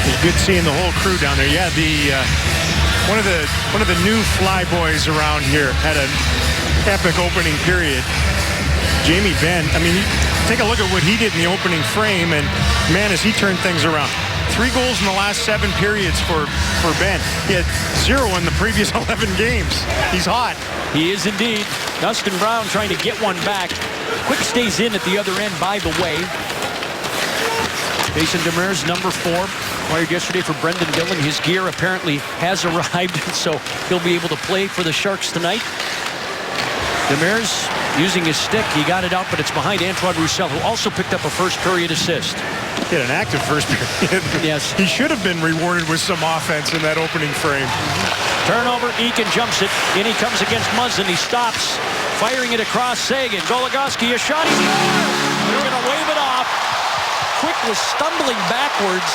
It's good seeing the whole crew down there. Yeah, one of the new flyboys around here had an epic opening period. Jamie Benn, I mean, take a look at what he did in the opening frame, and man, as he turned things around. 3 goals in the last 7 periods for Benn. He had 0 in the previous 11 games. He's hot. He is indeed. Dustin Brown trying to get one back. Quick stays in at the other end, by the way. Jason Demers, number 4, acquired yesterday for Brendan Dillon. His gear apparently has arrived, so he'll be able to play for the Sharks tonight. Demers using his stick. He got it out, but it's behind Antoine Roussel, who also picked up a first-period assist. He had an active first period. Yes. He should have been rewarded with some offense in that opening frame. Turnover, Eakin jumps it. In he comes against Muzzin. He stops, firing it across Sagan. Goligoski, a shot, he scores! They're going to wave it off. Quick was stumbling backwards.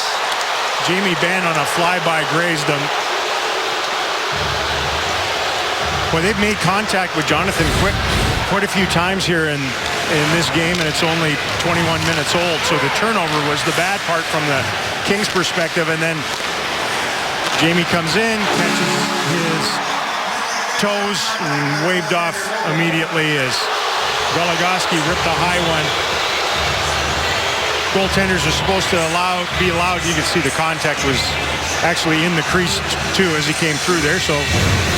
Jamie Benn on a flyby grazed him. Well, they've made contact with Jonathan Quick quite a few times here in this game, and it's only 21 minutes old. So the turnover was the bad part from the Kings' perspective, and then Jamie comes in, catches his toes, and waved off immediately as Goligoski ripped a high one. Goaltenders are supposed to be allowed. You can see the contact was actually in the crease too as he came through there. So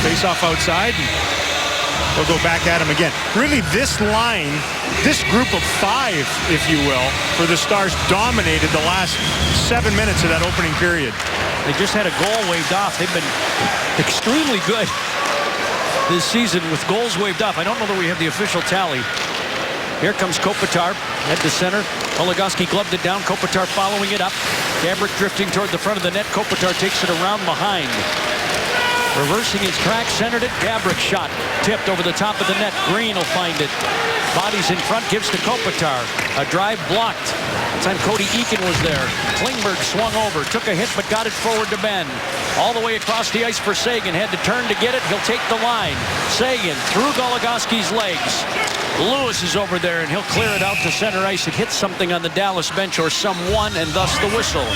face off outside. We'll go back at him again. Really, this line, this group of five, if you will, for the Stars dominated the last 7 minutes of that opening period. They just had a goal waved off. They've been extremely good this season with goals waved off. I don't know that we have the official tally. Here comes Kopitar, head to center. Goligoski gloved it down. Kopitar following it up. Gabrick drifting toward the front of the net. Kopitar takes it around behind. Reversing his track, centered it. Gabrick shot. Tipped over the top of the net. Green will find it. Bodies in front, gives to Kopitar. A drive blocked. That time Cody Eakin was there. Klingberg swung over, took a hit, but got it forward to Ben. All the way across the ice for Seguin. Had to turn to get it. He'll take the line. Seguin through Goligoski's legs. Lewis is over there, and he'll clear it out to center ice. It hits something on the Dallas bench or someone, and thus the whistle.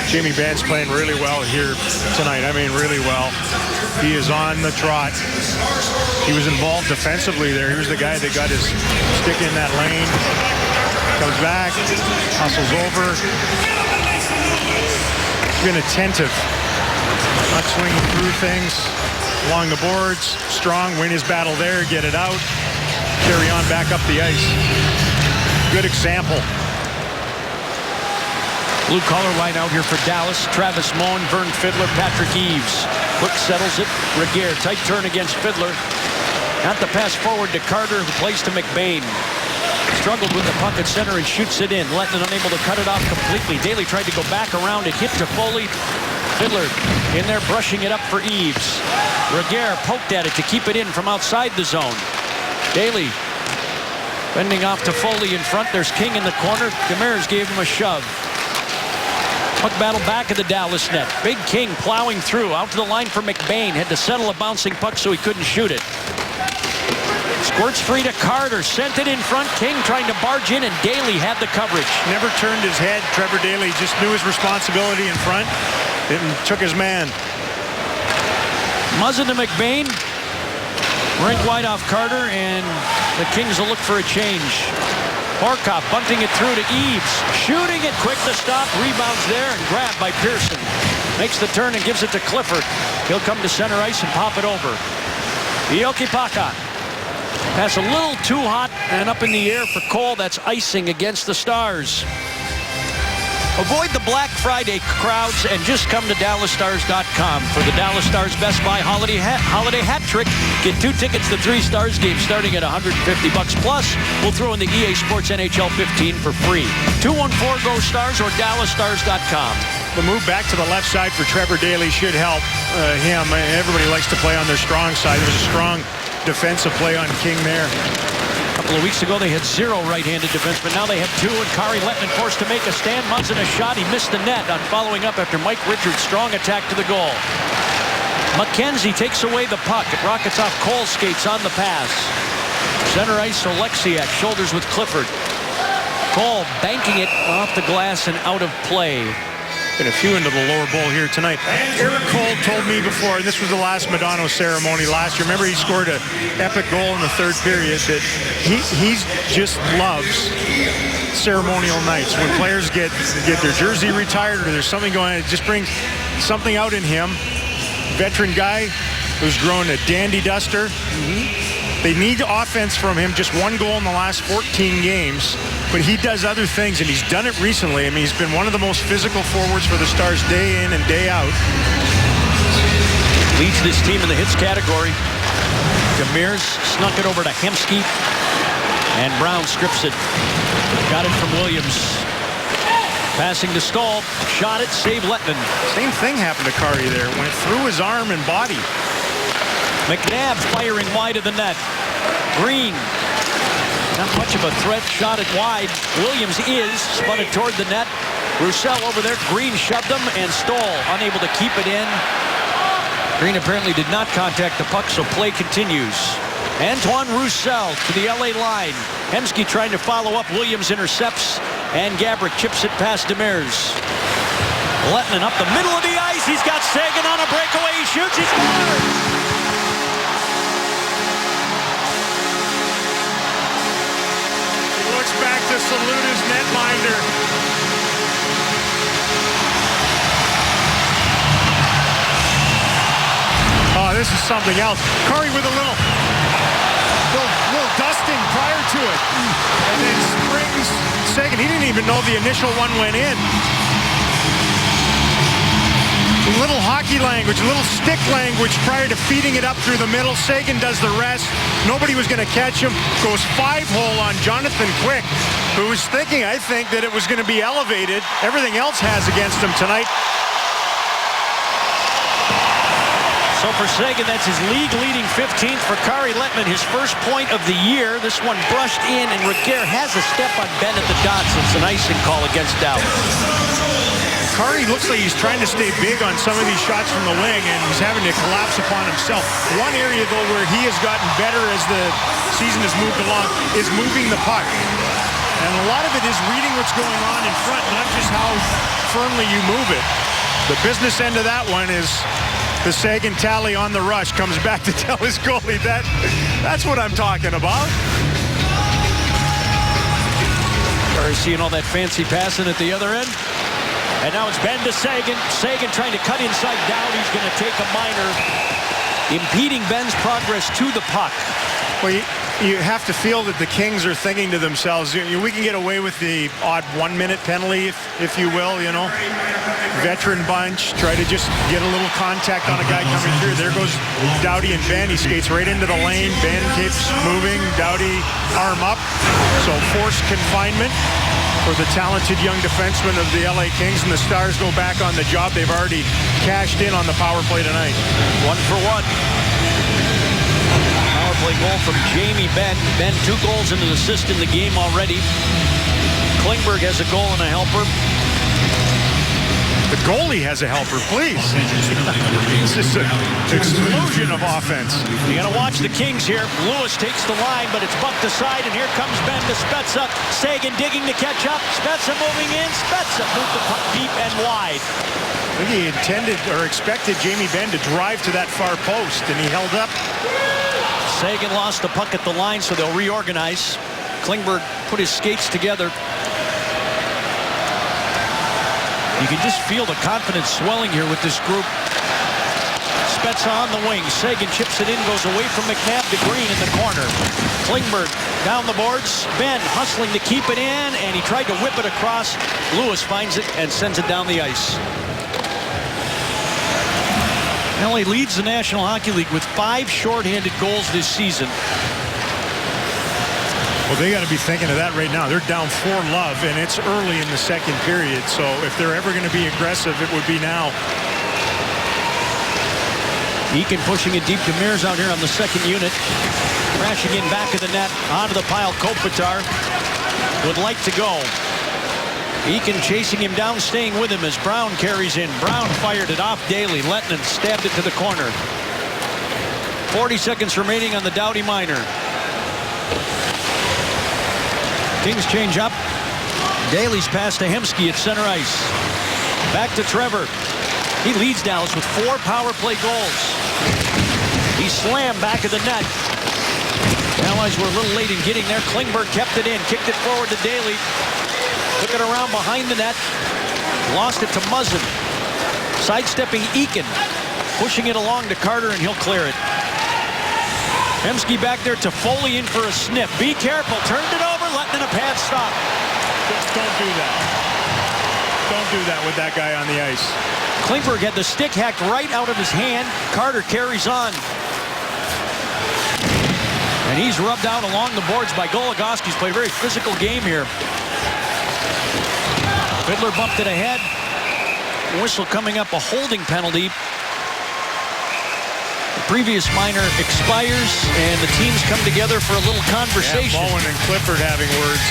Jamie Benn's playing really well here tonight. I mean, really well. He is on the trot. He was involved defensively there. He was the guy that got his stick in that lane. Comes back, hustles over. He's been attentive. Not swinging through things. Along the boards. Strong, win his battle there, get it out. Carry on back up the ice. Good example. Blue collar line out here for Dallas. Travis Moen, Vern Fiddler, Patrick Eaves. Quick settles it. Regehr, tight turn against Fiddler. Got the pass forward to Carter, who plays to McBain. Struggled with the puck at center and shoots it in. Lettman unable to cut it off completely. Daly tried to go back around it. Hit to Foley. Fiddler in there brushing it up for Eaves. Regehr poked at it to keep it in from outside the zone. Daly bending off to Foley in front. There's King in the corner. Demers gave him a shove. Puck battle back of the Dallas net. Big King plowing through. Out to the line for McBain. Had to settle a bouncing puck so he couldn't shoot it. Squirts free to Carter. Sent it in front. King trying to barge in, and Daly had the coverage. Never turned his head. Trevor Daly just knew his responsibility in front and took his man. Muzzin to McBain. Rink wide off Carter, and the Kings will look for a change. Horkoff bunting it through to Eaves. Shooting it quick to stop. Rebounds there and grabbed by Pearson. Makes the turn and gives it to Clifford. He'll come to center ice and pop it over. Jokipaka. Pass a little too hot and up in the air for Cole. That's icing against the Stars. Avoid the Black Friday crowds and just come to DallasStars.com for the Dallas Stars Best Buy holiday hat trick. Get 2 tickets to 3 Stars games starting at $150 plus. We'll throw in the EA Sports NHL 15 for free. 214-GO-STARS or DallasStars.com. The move back to the left side for Trevor Daly should help him. Everybody likes to play on their strong side. There's a strong defensive play on King there. A couple of weeks ago, they had 0 right-handed defensemen. Now they have 2, and Kari Lettman forced to make a stand. Muzzin a shot. He missed the net on following up after Mike Richards' strong attack to the goal. McKenzie takes away the puck. It rockets off Cole's skates on the pass. Center ice, Oleksiak shoulders with Clifford. Cole banking it off the glass and out of play. Been a few into the lower bowl here tonight. Eric Cole told me before, and this was the last Madonna ceremony last year. Remember, he scored an epic goal in the 3rd period. That he just loves ceremonial nights when players get their jersey retired or there's something going on. It just brings something out in him. Veteran guy who's grown a dandy duster. They need offense from him. Just 1 goal in the last 14 games. But he does other things, and he's done it recently. I mean, he's been one of the most physical forwards for the Stars day in and day out. Leads this team in the hits category. Demers snuck it over to Hemsky, and Brown strips it. Got it from Williams. Passing to Stahl. Shot it, save Lettman. Same thing happened to Kari there. Went through his arm and body. McNabb firing wide of the net. Green. Not much of a threat. Shot it wide. Williams spun it toward the net. Roussel over there. Green shoved him, and Stahl unable to keep it in. Green apparently did not contact the puck, so play continues. Antoine Roussel to the LA line. Hemsky trying to follow up. Williams intercepts, and Gabrick chips it past Demers. Lettman up the middle of the ice. He's got Seguin on a breakaway. He shoots. He scores. salute his netminder. Oh, this is something else. Curry with a little dusting prior to it. And then springs second. He didn't even know the initial one went in. A little hockey language, a little stick language prior to feeding it up through the middle. Seguin does the rest. Nobody was going to catch him. Goes 5-hole on Jonathan Quick, who was thinking, I think, that it was going to be elevated. Everything else has against him tonight. So for Seguin, that's his league-leading 15th. For Kari Lettman, his first point of the year. This one brushed in, and Regehr has a step on Ben at the dots. It's an icing call against Dallas. Kari looks like he's trying to stay big on some of these shots from the wing, and he's having to collapse upon himself. One area, though, where he has gotten better as the season has moved along is moving the puck. And a lot of it is reading what's going on in front, not just how firmly you move it. The business end of that one is the Seguin tally on the rush comes back to tell his goalie that's what I'm talking about. Are you seeing all that fancy passing at the other end? And now it's Ben to Seguin. Seguin trying to cut inside Dowd. He's going to take a minor, impeding Ben's progress to the puck. Well, you have to feel that the Kings are thinking to themselves, we can get away with the odd 1-minute penalty, if you will, you know. Veteran bunch, try to just get a little contact on a guy coming through. There goes Doughty and Ben. He skates right into the lane. Ben keeps moving. Doughty arm up. So forced confinement for the talented young defenseman of the LA Kings, and the Stars go back on the job. They've already cashed in on the power play tonight. 1-for-1. Power play goal from Jamie Benn. Benn 2 goals and an assist in the game already. Klingberg has a goal and a helper. The goalie has a helper, please. It's just an explosion of offense. You got to watch the Kings here. Lewis takes the line, but it's bucked aside, and here comes Ben to Spezza. Seguin digging to catch up. Spezza moving in. Spezza moved the puck deep and wide. I think he intended or expected Jamie Benn to drive to that far post, and he held up. Seguin lost the puck at the line, so they'll reorganize. Klingberg put his skates together. You can just feel the confidence swelling here with this group. Spezza on the wing. Seguin chips it in, goes away from McNabb to Green in the corner. Klingberg down the boards. Ben hustling to keep it in, and he tried to whip it across. Lewis finds it and sends it down the ice. LA leads the National Hockey League with 5 shorthanded goals this season. Well, they got to be thinking of that right now. They're down 4-0, and it's early in the second period. So if they're ever going to be aggressive, it would be now. Eakin pushing it deep. Demir's out here on the second unit. Crashing in back of the net. Onto the pile. Kopitar would like to go. Eakin chasing him down, staying with him as Brown carries in. Brown fired it off Daly. Lettinen stabbed it to the corner. 40 seconds remaining on the Doughty minor. Kings change up. Daly's pass to Hemsky at center ice. Back to Trevor. He leads Dallas with 4 power play goals. He slammed back of the net. Allies were a little late in getting there. Klingberg kept it in, kicked it forward to Daly. Took it around behind the net. Lost it to Muzzin. Sidestepping Eakin. Pushing it along to Carter, and he'll clear it. Hemsky back there to Foley in for a sniff. Be careful. Turned it over. Letting a pad stop. Don't do that. Don't do that with that guy on the ice. Klingberg had the stick hacked right out of his hand. Carter carries on. And he's rubbed out along the boards by Goligoski's played a very physical game here. Fiddler bumped it ahead. Whistle coming up, a holding penalty. The previous minor expires, and the teams come together for a little conversation. Yeah, Bowen and Clifford having words.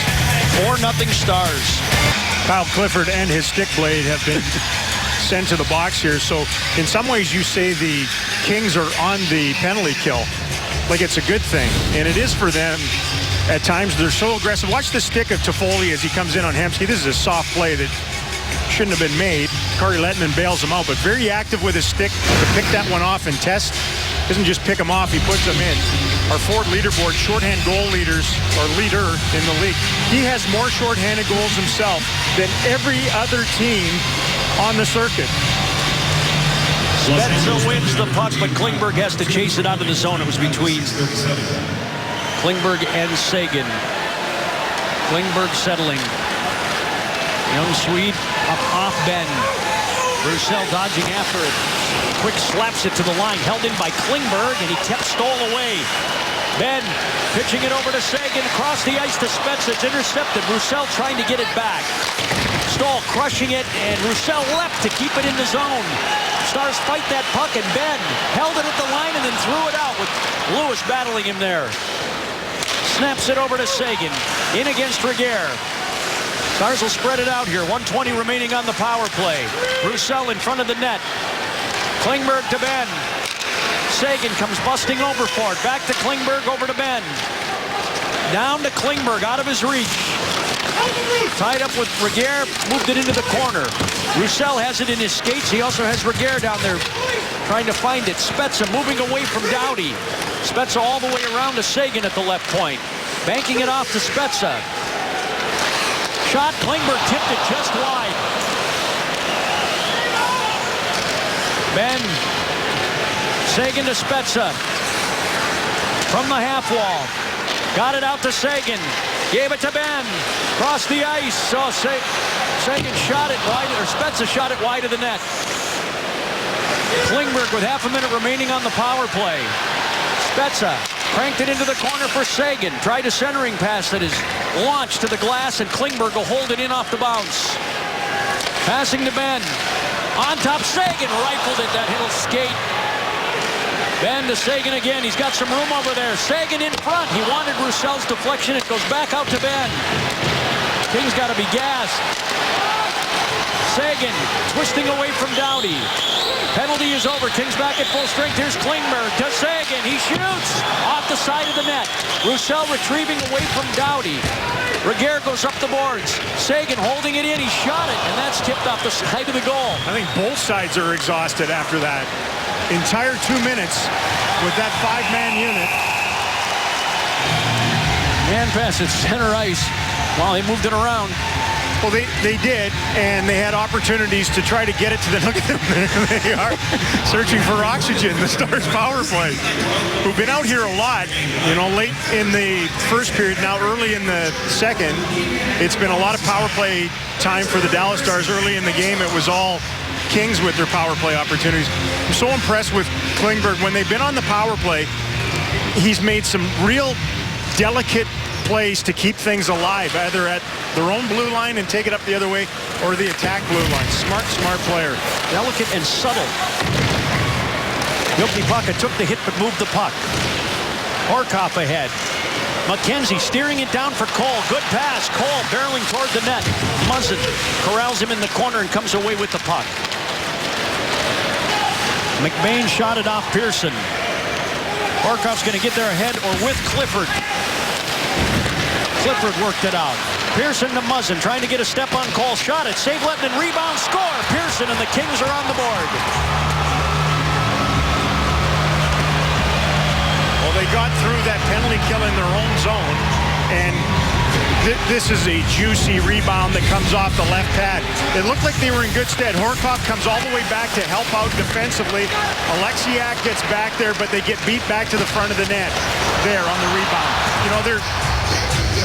4-0 Stars. Kyle Clifford and his stick blade have been sent to the box here. So in some ways you say the Kings are on the penalty kill. Like it's a good thing. And it is for them at times. They're so aggressive. Watch the stick of Toffoli as he comes in on Hemsky. This is a soft play that shouldn't have been made. Kari Lettinen bails him out, but very active with his stick to pick that one off and test. Doesn't just pick him off, he puts him in. our Ford leaderboard, shorthand goal leaders, or leader in the league. He has more shorthanded goals himself than every other team on the circuit. Spezza wins the puck, but Klingberg has to chase it out of the zone. It was between Klingberg and Seguin. Klingberg settling. Young Swede up off Ben. Roussel dodging after it. Quick slaps it to the line. Held in by Klingberg, and he kept Stoll away. Ben pitching it over to Seguin. Across the ice to Spezza. It's intercepted. Roussel trying to get it back. Stoll crushing it, and Roussel left to keep it in the zone. Stars fight that puck, and Ben held it at the line and then threw it out with Lewis battling him there. Snaps it over to Seguin. In against Regehr. Stars will spread it out here. 1:20 remaining on the power play. Roussel in front of the net. Klingberg to Ben. Seguin comes busting over for it. Back to Klingberg, over to Ben. Down to Klingberg, out of his reach. Tied up with Regehr, moved it into the corner. Roussel has it in his skates. He also has Regehr down there trying to find it. Spezza moving away from Doughty. Spezza all the way around to Seguin at the left point. Banking it off to Spezza. Shot, Klingberg tipped it just wide. Ben. Seguin to Spezza. From the half wall. Got it out to Seguin. Gave it to Ben. Across the ice. So Seguin shot it wide, or Spezza shot it wide of the net. Klingberg with half a minute remaining on the power play. Spezza cranked it into the corner for Seguin. Tried a centering pass that is launched to the glass, and Klingberg will hold it in off the bounce. Passing to Ben. On top, Seguin rifled it, that little skate. Ben to Seguin again. He's got some room over there. Seguin in front. He wanted Roussel's deflection. It goes back out to Ben. Kings got to be gassed. Seguin twisting away from Doughty. Penalty is over. Kings back at full strength. Here's Klingberg to Seguin. He shoots off the side of the net. Roussel retrieving away from Doughty. Regehr goes up the boards. Seguin holding it in. He shot it, and that's tipped off the side of the goal. I think both sides are exhausted after that. Entire 2 minutes with that five-man unit. Man pass at center ice. Well, he moved it around. Well, they did, and they had opportunities to try to get it to the... Look at them. There they are, searching for oxygen, the Stars power play. Who've been out here a lot, you know, late in the first period, now early in the second. It's been a lot of power play time for the Dallas Stars. Early in the game, it was all Kings with their power play opportunities. I'm so impressed with Klingberg. When they've been on the power play, he's made some real delicate plays to keep things alive, either at their own blue line and take it up the other way, or the attack blue line. Smart player. Delicate and subtle. Jokipaka took the hit but moved the puck. Horcoff ahead. McKenzie steering it down for Cole. Good pass. Cole barreling toward the net. Muzzin corrals him in the corner and comes away with the puck. McBain shot it off Pearson. Horcoff's going to get there ahead or with Clifford. Clifford worked it out. Pearson to Muzzin, trying to get a step on Cole. Shot it, save Lettman, rebound, score. Pearson and the Kings are on the board. Well, they got through that penalty kill in their own zone, and this is a juicy rebound that comes off the left pad. It looked like they were in good stead. Horcoff comes all the way back to help out defensively. Alexiak gets back there, but they get beat back to the front of the net there on the rebound. You know,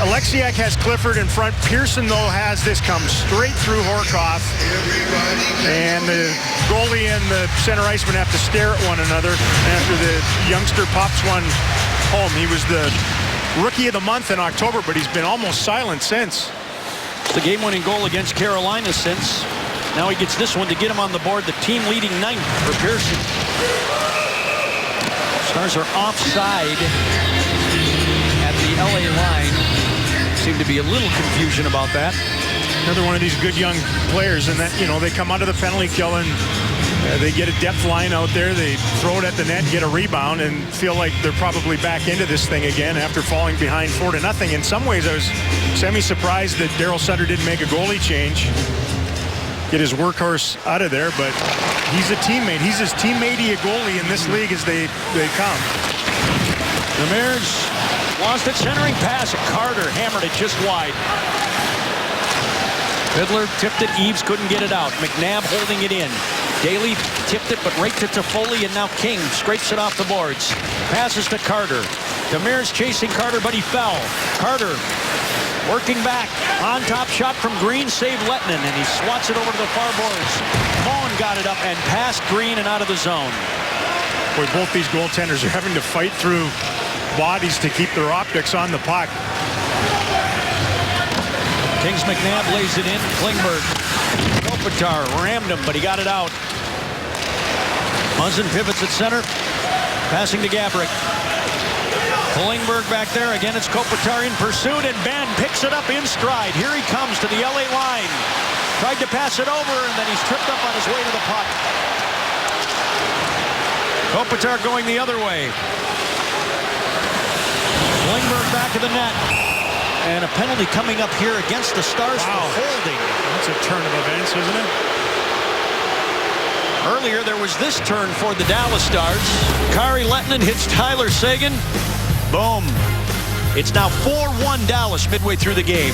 Alexiak has Clifford in front. Pearson, though, has this come straight through Horcoff. And the goalie and the center iceman have to stare at one another after the youngster pops one home. He was the Rookie of the Month in October, but he's been almost silent since. The game-winning goal against Carolina since. Now he gets this one to get him on the board. The team-leading ninth for Pearson. Stars are offside at the LA line. Seemed to be a little confusion about that. Another one of these good young players, and that, you know, they come out of the penalty kill and they get a depth line out there. They throw it at the net, get a rebound, and feel like they're probably back into this thing again after falling behind 4-0. In some ways, I was semi-surprised that Daryl Sutter didn't make a goalie change, get his workhorse out of there, but he's a teammate. He's as teammate-y a goalie in this league as they come. Demers lost it, centering pass, and Carter hammered it just wide. Fiddler tipped it, Eves couldn't get it out. McNabb holding it in. Daly tipped it, but raked it to Foley, and now King scrapes it off the boards. Passes to Carter. Demers chasing Carter, but he fell. Carter working back. On top shot from Green, saved Lettinen, and he swats it over to the far boards. Moen got it up and passed Green and out of the zone. Boy, both these goaltenders are having to fight through bodies to keep their optics on the puck. Kings McNabb lays it in. Klingberg. Kopitar rammed him, but he got it out. Muzzin pivots at center. Passing to Gaborik. Klingberg back there. Again, it's Kopitar in pursuit, and Ben picks it up in stride. Here he comes to the LA line. Tried to pass it over, and then he's tripped up on his way to the puck. Kopitar going the other way. Klingberg back to the net. And a penalty coming up here against the Stars for holding. That's a turn of events, isn't it? Earlier, there was this turn for the Dallas Stars. Kari Lettinen hits Tyler Seguin. Boom. It's now 4-1 Dallas midway through the game.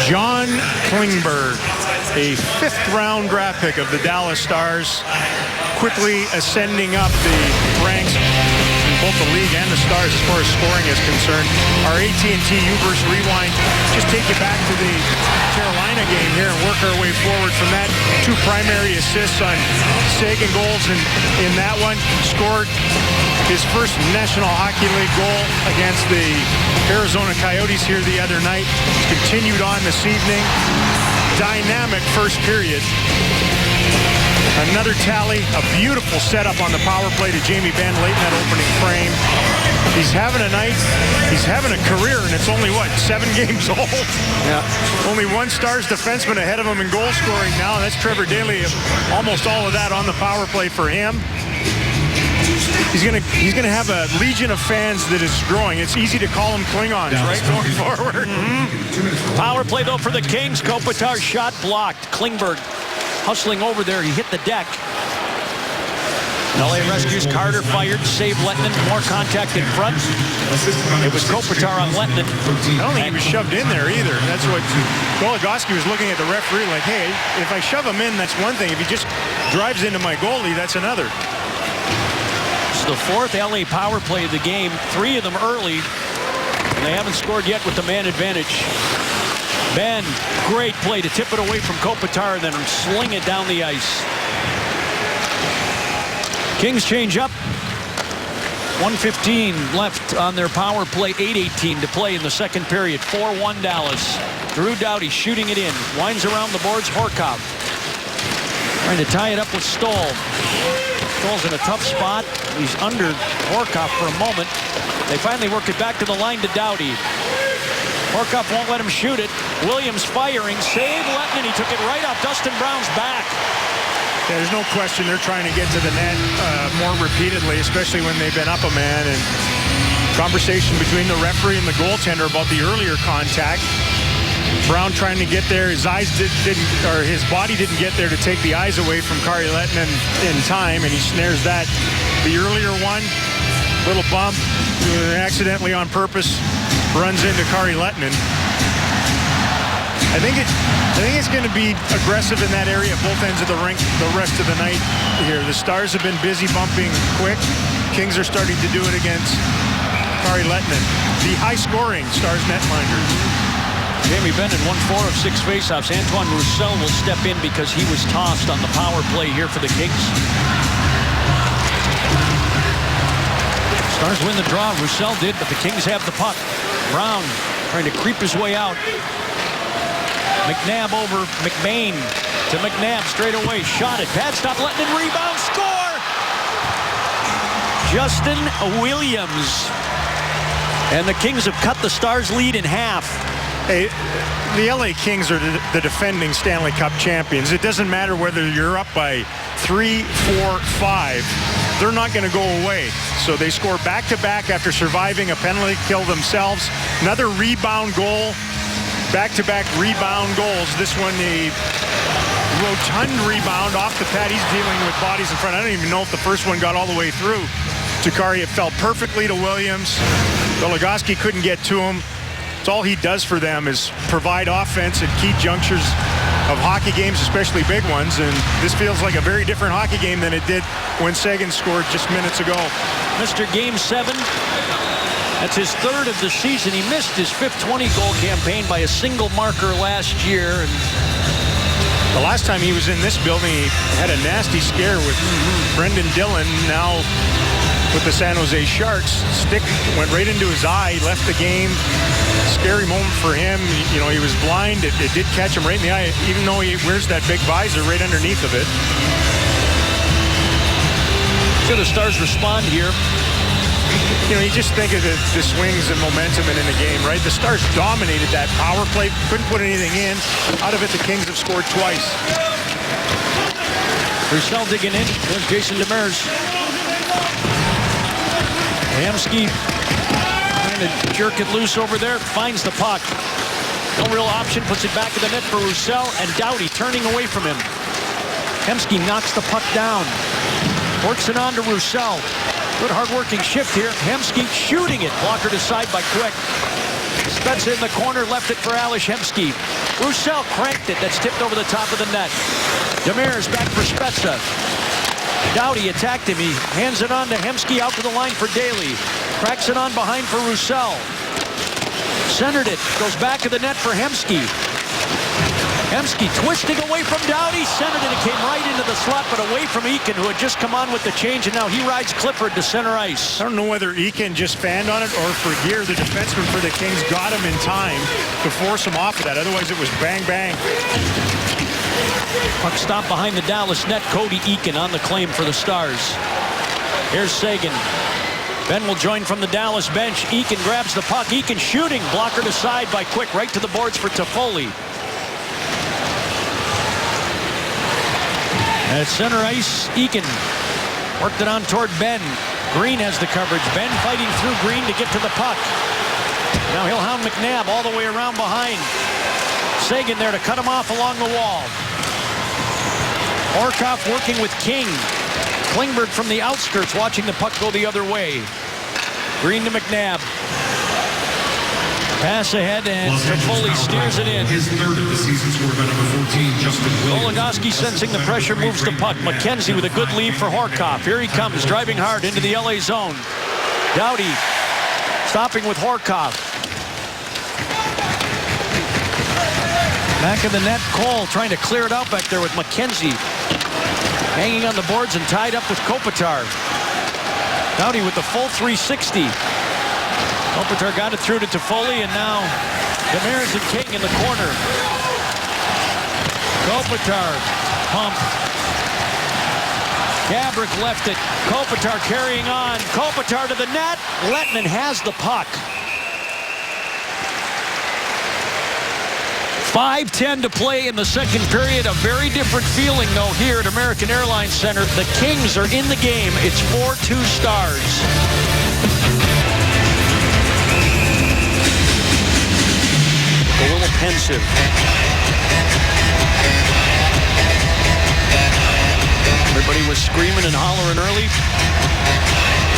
John Klingberg, a fifth-round draft pick of the Dallas Stars, quickly ascending up the ranks in both the league and the Stars as far as scoring is concerned. Our AT&T U-verse rewind, just take you back to the Carolina game here and work our way forward from that. 2 primary assists on Seguin goals, and in that one, scored his first National Hockey League goal against the Arizona Coyotes here the other night. Continued on this evening. Dynamic first period. Another tally, a beautiful setup on the power play to Jamie Benn late in that opening frame. He's having a night, he's having a career, and it's only, what, 7 games old? Yeah. Only one Stars defenseman ahead of him in goal scoring now, and that's Trevor Daly. Almost all of that on the power play for him. He's gonna have a legion of fans that is growing. It's easy to call them Klingons, right, going forward. Power play, though, for the Kings. Kopitar's shot blocked. Klingberg hustling over there. He hit the deck. LA rescues. Carter fired. Saved Lettinen. More contact in front. It was Kopitar on Lettinen. I don't think he was shoved in there either. That's what Goligoski was looking at the referee like, hey, if I shove him in, that's one thing. If he just drives into my goalie, that's another. It's the 4th LA power play of the game. 3 of them early. And they haven't scored yet with the man advantage. Ben, great play to tip it away from Kopitar and then sling it down the ice. Kings change up. 1:15 left on their power play. 8:18 to play in the second period. 4-1 Dallas. Drew Doughty shooting it in. Winds around the boards. Horcoff trying to tie it up with Stoll. Stoll's in a tough spot. He's under Horcoff for a moment. They finally work it back to the line to Doughty. Horcoff won't let him shoot it. Williams firing. Save Lettinen. He took it right off Dustin Brown's back. Yeah, there's no question they're trying to get to the net more repeatedly, especially when they've been up a man. And conversation between the referee and the goaltender about the earlier contact. Brown trying to get there. His eyes his body didn't get there to take the eyes away from Kari Lettinen in time, and he snares that. The earlier one, little bump, accidentally on purpose, runs into Kari Lettinen. I think it's going to be aggressive in that area at both ends of the rink the rest of the night here. The Stars have been busy bumping quick. Kings are starting to do it against Kari Lettinen, the high-scoring Stars netminder. Jamie Benn won 4 of 6 faceoffs. Antoine Roussel will step in because he was tossed on the power play here for the Kings. Stars win the draw. Roussel did, but the Kings have the puck. Brown trying to creep his way out. McNabb over McBain to McNabb straight away. Shot it. Pad stop. Lettinen rebound. Score! Justin Williams. And the Kings have cut the Stars' lead in half. Hey, the LA Kings are the defending Stanley Cup champions. It doesn't matter whether you're up by 3, 4, 5. They're not going to go away. So they score back-to-back after surviving a penalty kill themselves. Another rebound goal. Back-to-back rebound goals. This one, a rotund rebound off the pad. He's dealing with bodies in front. I don't even know if the first one got all the way through Takari, it fell perfectly to Williams. Goligoski couldn't get to him. It's all he does for them is provide offense at key junctures of hockey games, especially big ones. And this feels like a very different hockey game than it did when Seguin scored just minutes ago. Mr. Game 7. That's his third of the season. He missed his fifth 20-goal campaign by a single marker last year. And the last time he was in this building, he had a nasty scare with Brendan Dillon. Now with the San Jose Sharks, stick went right into his eye. He left the game. Scary moment for him. You know, he was blind. It did catch him right in the eye, even though he wears that big visor right underneath of it. So the Stars respond here. You know, you just think of the swings and momentum in the game, right? The Stars dominated that power play, couldn't put anything in. Out of it, the Kings have scored twice. Roussel digging in. There's Jason Demers. Hamsky trying to jerk it loose over there. Finds the puck. No real option. Puts it back in the net for Roussel. And Doughty turning away from him. Hamsky knocks the puck down. Works it on to Roussel. Good hard-working shift here. Hemsky shooting it. Blockered aside by Quick. Spezza in the corner. Left it for Ales Hemsky. Roussel cranked it. That's tipped over the top of the net. Demers back for Spezza. Doughty attacked him. He hands it on to Hemsky out to the line for Daly. Cracks it on behind for Roussel. Centered it. Goes back to the net for Hemsky. Hemsky twisting away from Doughty. Centered it. It came right into the slot, but away from Eakin, who had just come on with the change, and now he rides Clifford to center ice. I don't know whether Eakin just fanned on it or Fergier, the defenseman for the Kings, got him in time to force him off of that. Otherwise, it was bang, bang. Puck stopped behind the Dallas net. Cody Eakin on the claim for the Stars. Here's Seguin. Ben will join from the Dallas bench. Eakin grabs the puck. Eakin shooting. Blockered aside by Quick. Right to the boards for Toffoli. At center ice, Eakin worked it on toward Ben. Green has the coverage. Ben fighting through Green to get to the puck. Now he'll hound McNabb all the way around behind. Seguin there to cut him off along the wall. Horkoff working with King. Klingberg from the outskirts watching the puck go the other way. Green to McNabb. Pass ahead, and Toffoli steers it in. His third of the season scored by number 14, Justin Williams. Goligoski sensing the pressure, moves the puck. McKenzie with a good lead for Horkoff. Here he comes, driving hard into the LA zone. Doughty stopping with Horkoff. Back of the net, Cole trying to clear it out back there with McKenzie. Hanging on the boards and tied up with Kopitar. Doughty with the full 360. Kopitar got it through to Toffoli, and now Demers and King in the corner. Kopitar, pump. Gabrick left it. Kopitar carrying on. Kopitar to the net. Lettinen has the puck. 5:10 to play in the second period. A very different feeling, though, here at American Airlines Center. The Kings are in the game. It's 4-2 Stars. A little pensive. Everybody was screaming and hollering early.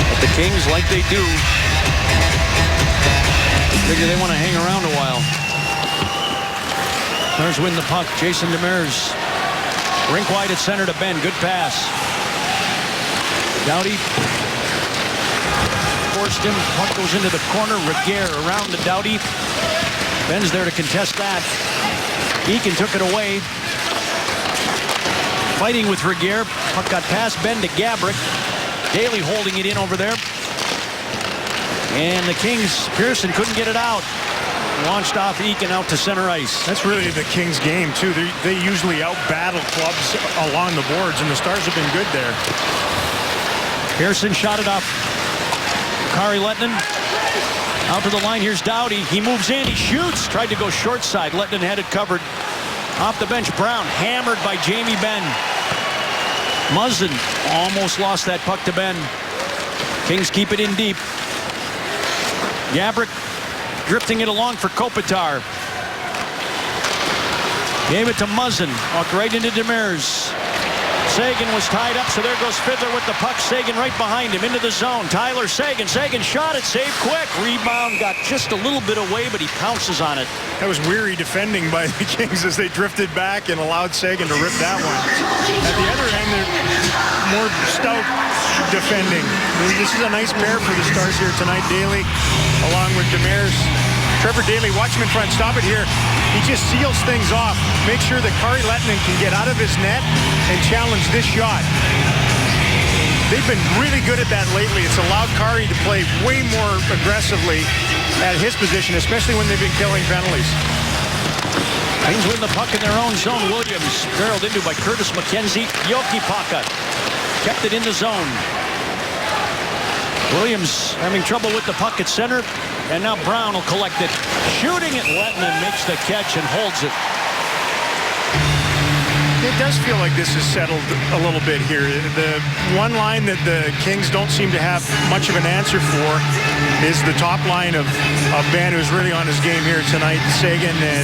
But the Kings, like they do, figure they want to hang around a while. Stars win the puck. Jason Demers. Rink wide at center to Ben. Good pass. Doughty forced him. Puck goes into the corner. Reguer around to Doughty. Ben's there to contest that. Eakin took it away. Fighting with Reguer. Puck got past Ben to Gabrick. Daly holding it in over there. And the Kings, Pearson couldn't get it out. Launched off Eakin out to center ice. That's really the Kings' game, too. They usually out-battle clubs along the boards, and the Stars have been good there. Pearson shot it off. Kari Lettinen. Out to the line, here's Doughty. He moves in, he shoots. Tried to go short side. Lettinen had it covered. Off the bench, Brown hammered by Jamie Benn. Muzzin almost lost that puck to Ben. Kings keep it in deep. Gabrick drifting it along for Kopitar. Gave it to Muzzin. Walked right into Demers. Sagan was tied up, so there goes Fiddler with the puck. Sagan right behind him into the zone. Tyler Sagan. Sagan shot it, saved quick. Rebound got just a little bit away, but he pounces on it. That was weary defending by the Kings as they drifted back and allowed Sagan to rip that one. At the other end, they're more stout defending. This is a nice pair for the Stars here tonight. Daly along with Demers. Trevor Daly, watch him in front, stop it here. He just seals things off. Make sure that Kari Lehtinen can get out of his net and challenge this shot. They've been really good at that lately. It's allowed Kari to play way more aggressively at his position, especially when they've been killing penalties. Kings win the puck in their own zone. Williams barreled into by Curtis McKenzie. Jokipaka kept it in the zone. Williams having trouble with the puck at center. And now Brown will collect it. Shooting it, Lehtinen makes the catch and holds it. It does feel like this is settled a little bit here. The one line that the Kings don't seem to have much of an answer for is the top line of Ben, who's really on his game here tonight. Sagan and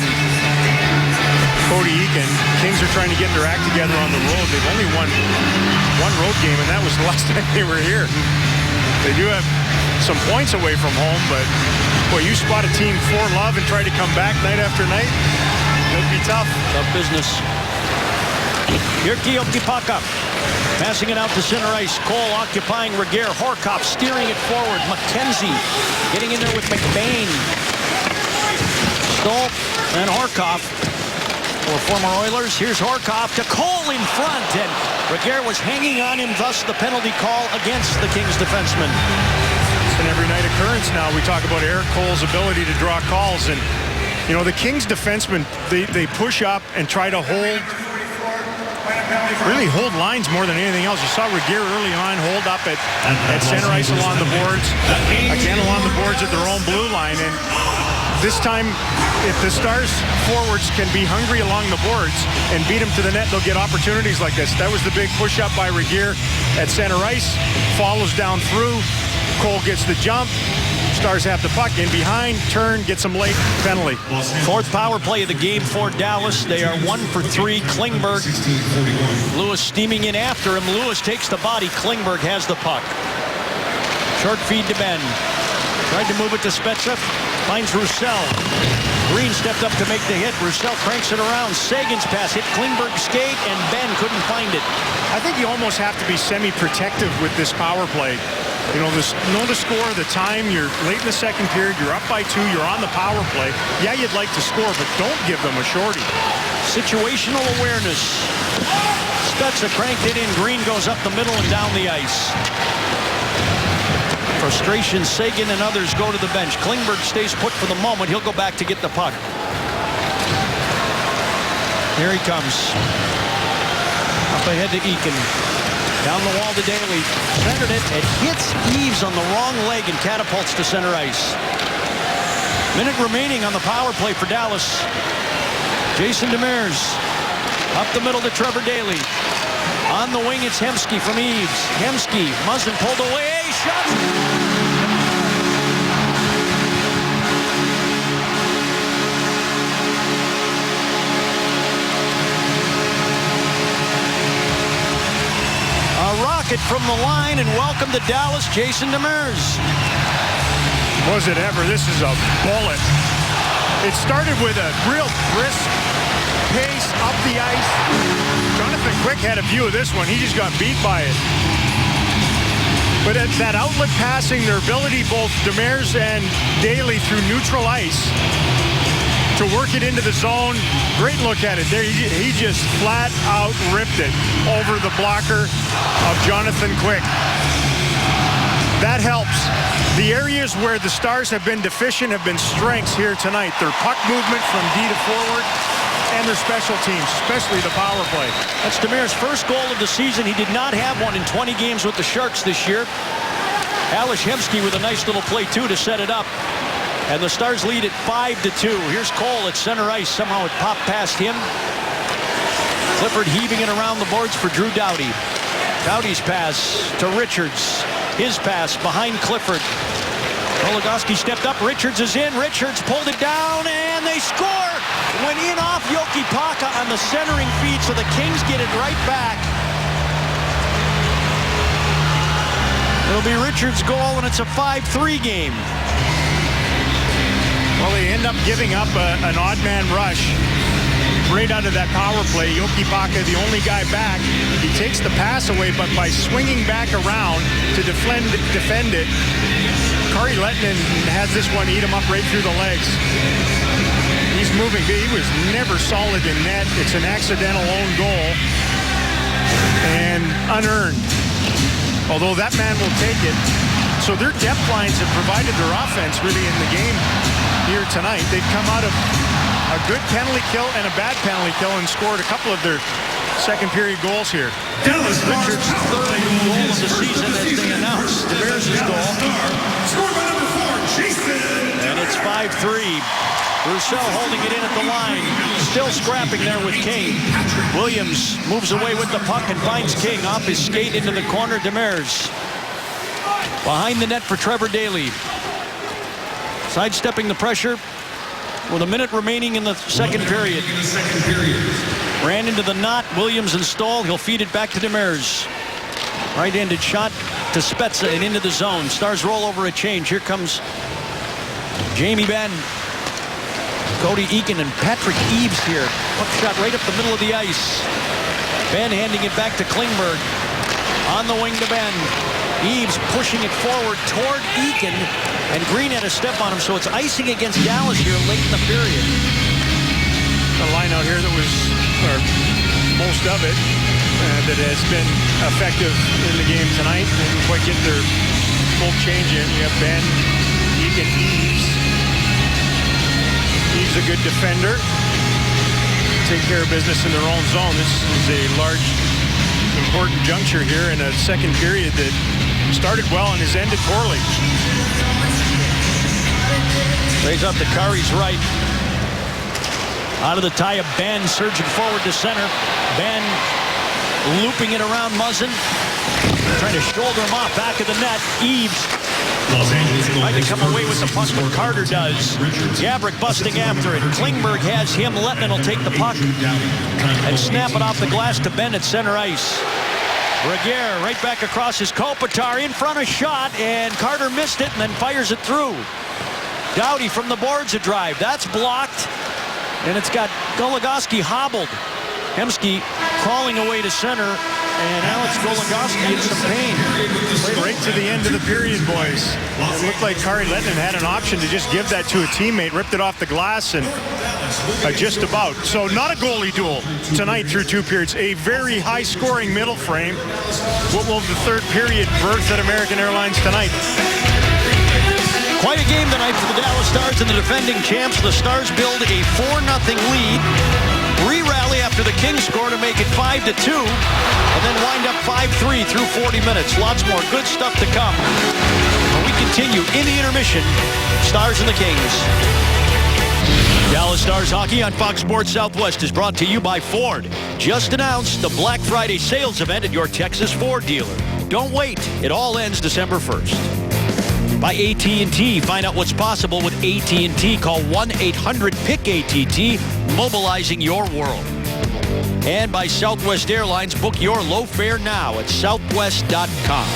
Cody Eakin. Kings are trying to get their act together on the road. They've only won one road game, and that was the last time they were here. They do have some points away from home, but boy, you spot a team for love and try to come back night after night, it'll be tough. Tough business. Jyrki Jokipaka passing it out to center ice. Cole occupying Regehr. Horcoff steering it forward. McKenzie getting in there with McBain. Stoll and Horcoff. For former Oilers, here's Horcoff to Cole in front, and Regehr was hanging on him, thus the penalty call against the Kings defenseman. It's an every night occurrence now. We talk about Eric Cole's ability to draw calls, and you know the Kings defensemen, they push up and try to really hold lines more than anything else. You saw Regehr early on hold up at center ice along the boards, again along the boards at their own blue line, and this time, if the Stars forwards can be hungry along the boards and beat them to the net, they'll get opportunities like this. That was the big push-up by Regehr at center ice. Follows down through. Cole gets the jump. Stars have the puck in behind. Turn, gets them late. Penalty. Fourth power play of the game for Dallas. They are 1 for 3. Klingberg. Lewis steaming in after him. Lewis takes the body. Klingberg has the puck. Short feed to Ben. Tried to move it to Spezza. Finds Roussel. Green stepped up to make the hit. Roussel cranks it around. Sagan's pass hit Klingberg's skate, and Ben couldn't find it. I think you almost have to be semi-protective with this power play. You know, know the score, the time. You're late in the second period. You're up by 2. You're on the power play. Yeah, you'd like to score, but don't give them a shorty. Situational awareness. Spezza cranked it in. Green goes up the middle and down the ice. Frustration, Sagan and others go to the bench. Klingberg stays put for the moment. He'll go back to get the puck. Here he comes. Up ahead to Eakin. Down the wall to Daly. Centered it. It hits Eaves on the wrong leg and catapults to center ice. Minute remaining on the power play for Dallas. Jason Demers. Up the middle to Trevor Daly. On the wing, it's Hemsky from Eaves. Hemsky, Muzzin pulled away. Shot! A rocket from the line, and welcome to Dallas, Jason Demers. Was it ever? This is a bullet. It started with a real brisk pace up the ice. Jonathan Quick had a view of this one. He just got beat by it. But at that outlet passing, their ability, both Demers and Daly through neutral ice, to work it into the zone. Great look at it there. He just flat out ripped it over the blocker of Jonathan Quick. That helps. The areas where the Stars have been deficient have been strengths here tonight. Their puck movement from D to forward and their special teams, especially the power play. That's Demers' first goal of the season. He did not have one in 20 games with the Sharks this year. Ales Hemsky with a nice little play, too, to set it up. And the Stars lead at 5-2. Here's Cole at center ice. Somehow it popped past him. Clifford heaving it around the boards for Drew Doughty. Doughty's pass to Richards. His pass behind Clifford. Goligoski stepped up. Richards is in. Richards pulled it down, and they score. Went in off Jokipaka on the centering feed, so the Kings get it right back. It'll be Richards' goal, and it's a 5-3 game. Well, they end up giving up an odd man rush right out of that power play. Yoki Baka, the only guy back. He takes the pass away, but by swinging back around to defend it, Kari Lehtinen has this one eat him up right through the legs. He's moving. He was never solid in net. It's an accidental own goal and unearned. Although that man will take it. So their depth lines have provided their offense really in the game here tonight. They've come out of a good penalty kill and a bad penalty kill and scored a couple of their second period goals here. Richards' third goal of the season as they announced Demers' goal. Scored by number 4, Jason. And it's 5-3. Roussel holding it in at the line. Still scrapping there with King. Williams moves away with the puck and finds King off his skate into the corner. Demers behind the net for Trevor Daley. Sidestepping the pressure with a minute remaining in the second period. Ran into the knot. Williams and Stoll. He'll feed it back to Demers. Right-handed shot to Spezza and into the zone. Stars roll over a change. Here comes Jamie Benn. Cody Eakin and Patrick Eaves here. Puck shot right up the middle of the ice. Benn handing it back to Klingberg. On the wing to Benn. Eaves pushing it forward toward Eakin. And Green had a step on him, so it's icing against Dallas here late in the period. A line out here that was, or most of it, that has been effective in the game tonight. They didn't quite get their full change in. You have Benn, Eakin, Eaves. Eaves a good defender. Take care of business in their own zone. This is a large, important juncture here in a second period that started well and has ended poorly. Raise up to Kari's right. Out of the tie of Benn, surging forward to center. Benn looping it around Muzzin. Trying to shoulder him off back of the net. Eaves trying to come away with the puck, but Carter does. Gabrick busting after it. Klingberg has him. Lehtinen will take the puck and snap it off the glass to Benn at center ice. Regier right back across his Kopitar in front of shot, and Carter missed it and then fires it through. Doughty from the boards a drive. That's blocked, and it's got Goligoski hobbled. Hemsky crawling away to center, and Alex Goligoski in some pain. Played right to the end of the period, boys. It looked like Kari Lehtinen had an option to just give that to a teammate, ripped it off the glass, and just about. So not a goalie duel tonight through two periods. A very high-scoring middle frame. What will the third period birth at American Airlines tonight? Quite a game tonight for the Dallas Stars and the defending champs. The Stars build a 4-0 lead. Re-rally after the Kings score to make it 5-2. And then wind up 5-3 through 40 minutes. Lots more good stuff to come. When we continue in the intermission, Stars and the Kings. Dallas Stars hockey on Fox Sports Southwest is brought to you by Ford. Just announced the Black Friday sales event at your Texas Ford dealer. Don't wait. It all ends December 1st. By AT&T. Find out what's possible with AT&T. Call 1-800-PICK-ATT, mobilizing your world. And by Southwest Airlines. Book your low fare now at southwest.com.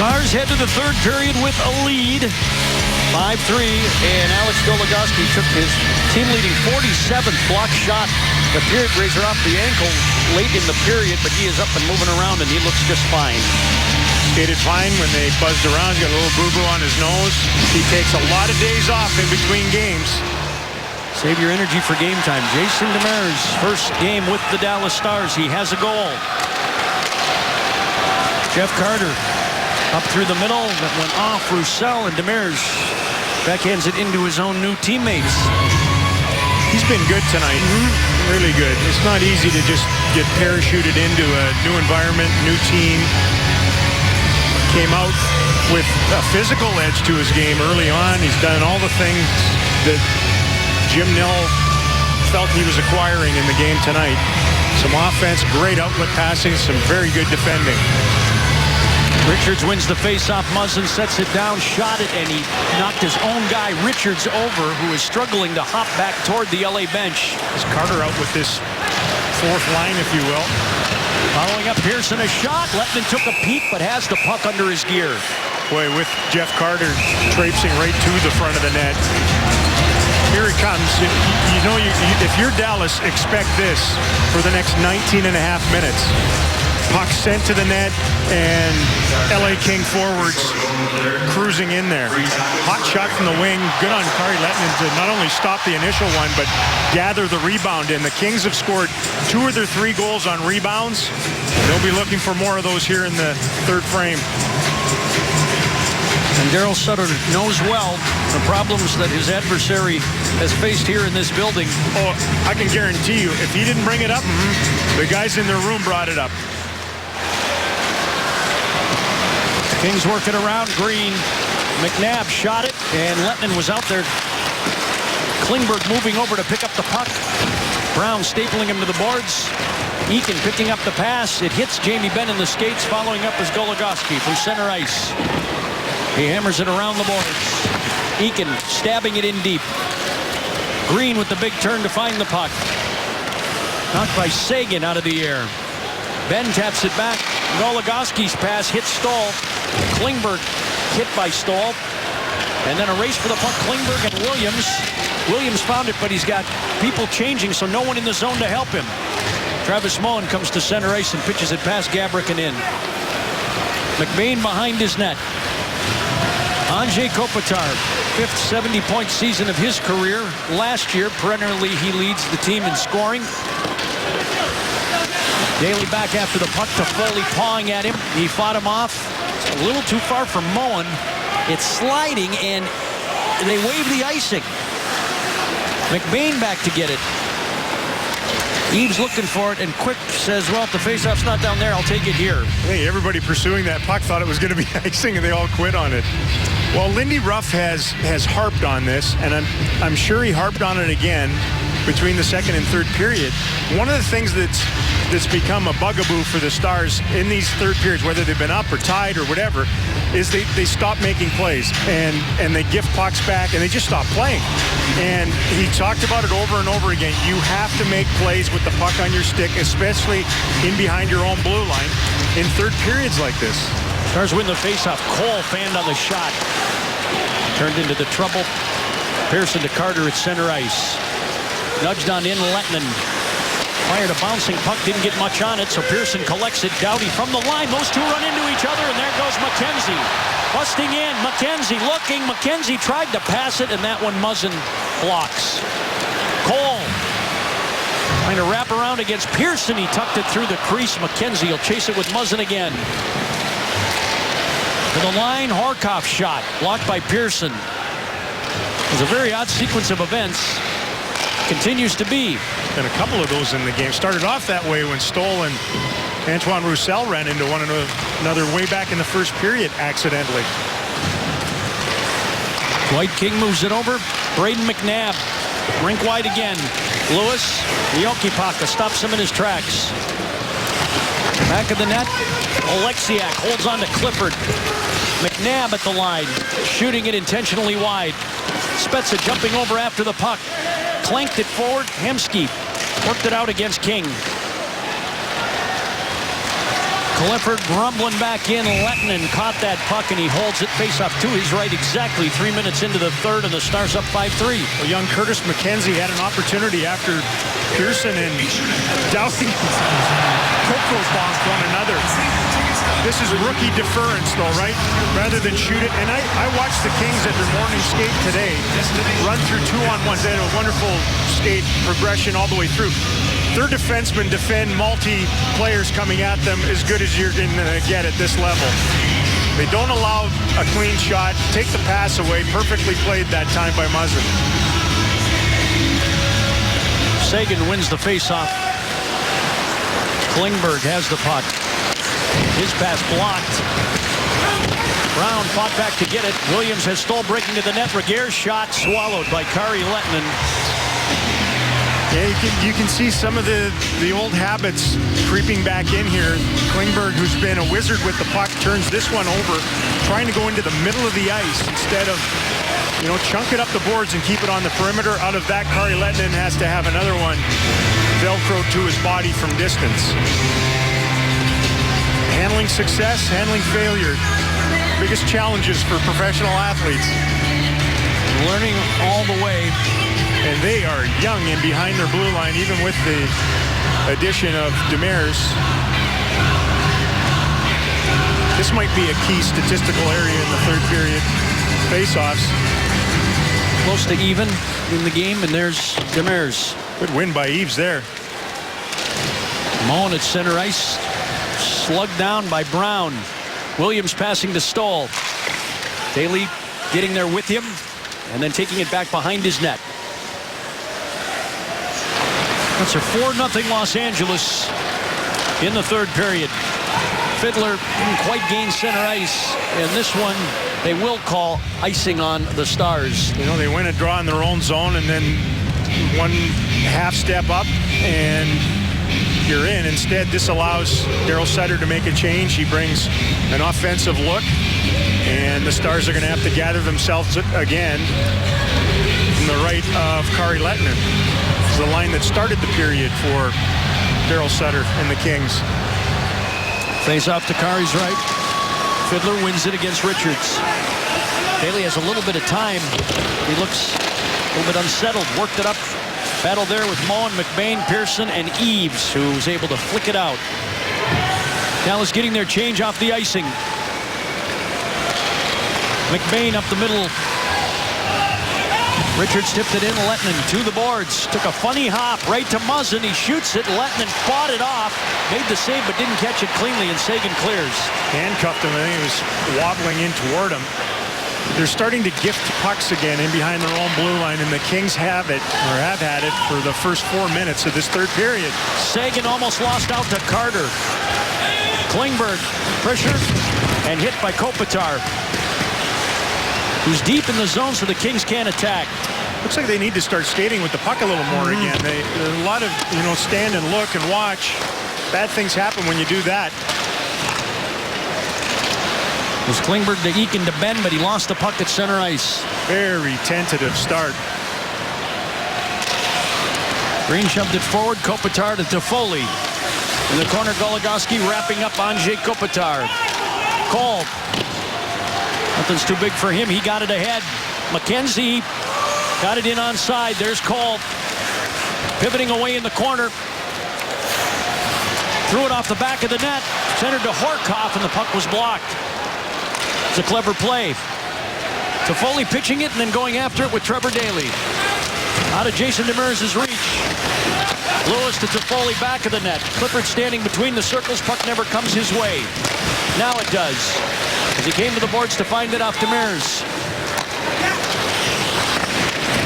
Stars head to the third period with a lead. 5-3, and Alex Goligoski took his team-leading 47th block shot. The period raiser off the ankle late in the period, but he is up and moving around, and he looks just fine. Skated fine when they buzzed around. He's got a little boo-boo on his nose. He takes a lot of days off in between games. Save your energy for game time. Jason Demers, first game with the Dallas Stars. He has a goal. Jeff Carter up through the middle. That went off Roussel, and Demers backhands it into his own new teammates. He's been good tonight. Really good. It's not easy to just get parachuted into a new environment, new team. Came out with a physical edge to his game early on. He's done all the things that Jim Nill felt he was acquiring in the game tonight. Some offense, great outlet passing, some very good defending. Richards wins the face-off. Muzzin sets it down, shot it, and he knocked his own guy, Richards, over, who is struggling to hop back toward the LA bench. Is Carter out with this fourth line, if you will? Following up Pearson, a shot. Lettman took a peek, but has the puck under his gear. Boy, with Jeff Carter traipsing right to the front of the net. Here it comes. You know, if you're Dallas, expect this for the next 19 and a half minutes. Puck sent to the net, and LA King forwards cruising in there. Hot shot from the wing. Good on Kari Lettinen to not only stop the initial one, but gather the rebound in. The Kings have scored 2 of their 3 goals on rebounds. They'll be looking for more of those here in the third frame. And Daryl Sutter knows well the problems that his adversary has faced here in this building. Oh, I can guarantee you, if he didn't bring it up, the guys in their room brought it up. Kings working around Green. McNabb shot it, and Lettinen was out there. Klingberg moving over to pick up the puck. Brown stapling him to the boards. Eakin picking up the pass. It hits Jamie Benn in the skates. Following up is Goligoski from center ice. He hammers it around the boards. Eakin stabbing it in deep. Green with the big turn to find the puck. Knocked by Sagan out of the air. Benn taps it back. Goligoski's pass hits Stahl. Klingberg hit by Stahl. And then a race for the puck. Klingberg and Williams. Williams found it, but he's got people changing, so no one in the zone to help him. Travis Mullen comes to center ice and pitches it past Gabrick and in. McBain behind his net. Anze Kopitar, 5th 70-point season of his career. Last year, perennially, he leads the team in scoring. Daly back after the puck to Foley, pawing at him. He fought him off. It's a little too far from Mullen. It's sliding, and they wave the icing. McBain back to get it. Eaves looking for it, and Quick says, well, if the faceoff's not down there, I'll take it here. Hey, everybody pursuing that puck thought it was going to be icing, and they all quit on it. Well, Lindy Ruff has harped on this, and I'm sure he harped on it again between the second and third period. One of the things that's become a bugaboo for the Stars in these third periods, whether they've been up or tied or whatever, is they stop making plays, and they give pucks back, and they just stop playing. And he talked about it over and over again. You have to make plays with the puck on your stick, especially in behind your own blue line in third periods like this. Stars win the faceoff. Cole fanned on the shot. Turned into the trouble. Pearson to Carter at center ice. Nudged on in. Lettinen fired a bouncing puck. Didn't get much on it, so Pearson collects it. Doughty from the line. Those two run into each other, and there goes McKenzie. Busting in. McKenzie looking. McKenzie tried to pass it, and that one Muzzin blocks. Cole trying to wrap around against Pearson. He tucked it through the crease. McKenzie will chase it with Muzzin again. To the line, Horkoff shot. Blocked by Pearson. It was a very odd sequence of events. Continues to be. And a couple of those in the game started off that way when Stoll and Antoine Roussel ran into one another way back in the first period accidentally. Dwight King moves it over. Braden McNabb. Rink wide again. Lewis. Jokipaka stops him in his tracks. Back of the net. Oleksiak holds on to Clifford. McNabb at the line. Shooting it intentionally wide. Spezza jumping over after the puck. Clanked it forward. Hemsky worked it out against King. Clifford grumbling back in. Lettinen caught that puck, and he holds it face off to his right exactly 3 minutes into the third, and the Stars up 5-3. Well, young Curtis McKenzie had an opportunity after Pearson and Doughty took those balls to one another. This is rookie deference, though, right? Rather than shoot it. And I watched the Kings at their morning skate today run through 2-on-1s. They had a wonderful skate progression all the way through. Their defensemen defend multi-players coming at them as good as you're going to get at this level. They don't allow a clean shot. Take the pass away. Perfectly played that time by Muzzin. Sagan wins the faceoff. Klingberg has the puck. His pass blocked. Brown fought back to get it. Williams has Stoll breaking to the net. Regere's shot swallowed by Kari Lettinen. Yeah, you can see some of the old habits creeping back in here. Klingberg, who's been a wizard with the puck, turns this one over, trying to go into the middle of the ice instead of, chunk it up the boards and keep it on the perimeter. Out of that, Kari Lettinen has to have another one Velcro to his body from distance. handling success, handling failure. Biggest challenges for professional athletes. Learning all the way. And they are young and behind their blue line, even with the addition of Demers. This might be a key statistical area in the third period. Face-offs. Close to even in the game, and there's Demers. Good win by Eves there. Moen at center ice. Slugged down by Brown. Williams passing to Stoll. Daly getting there with him, and then taking it back behind his net. That's a 4-0 Los Angeles in the third period. Fiddler didn't quite gain center ice, and this one they will call icing on the Stars. You know, they win a draw in their own zone, and then one half step up, and you're in. Instead, this allows Daryl Sutter to make a change. He brings an offensive look, and the Stars are going to have to gather themselves again from the right of Kari Lehtinen. It's the line that started the period for Daryl Sutter and the Kings. Face off to Kari's right. Fiddler wins it against Richards. Daly has a little bit of time. He looks a little bit unsettled. Worked it up. Battle there with Moen, McBain, Pearson, and Eves, who was able to flick it out. Dallas getting their change off the icing. McBain up the middle. Richards tipped it in. Lehtinen to the boards. Took a funny hop right to Muzzin. He shoots it. Lehtinen fought it off. Made the save, but didn't catch it cleanly, and Sagan clears. Handcuffed him. I think he was wobbling in toward him. They're starting to gift pucks again in behind their own blue line, and the Kings have it, or have had it, for the first 4 minutes of this third period. Sagan almost lost out to Carter. Klingberg pressure and hit by Kopitar, who's deep in the zone, so the Kings can't attack. Looks like they need to start skating with the puck a little more again. A lot of, stand and look and watch. Bad things happen when you do that. It was Klingberg to Eakin to Benn, but he lost the puck at center ice. Very tentative start. Green shoved it forward. Kopitar to Toffoli. In the corner, Goligoski wrapping up Andrzej Kopitar. Cole. Nothing's too big for him. He got it ahead. McKenzie got it in onside. There's Cole. Pivoting away in the corner. Threw it off the back of the net. Centered to Horkoff, and the puck was blocked. It's a clever play. Toffoli pitching it and then going after it with Trevor Daly. Out of Jason Demers' reach. Lewis to Toffoli, back of the net. Clifford standing between the circles. Puck never comes his way. Now it does, as he came to the boards to find it off Demers.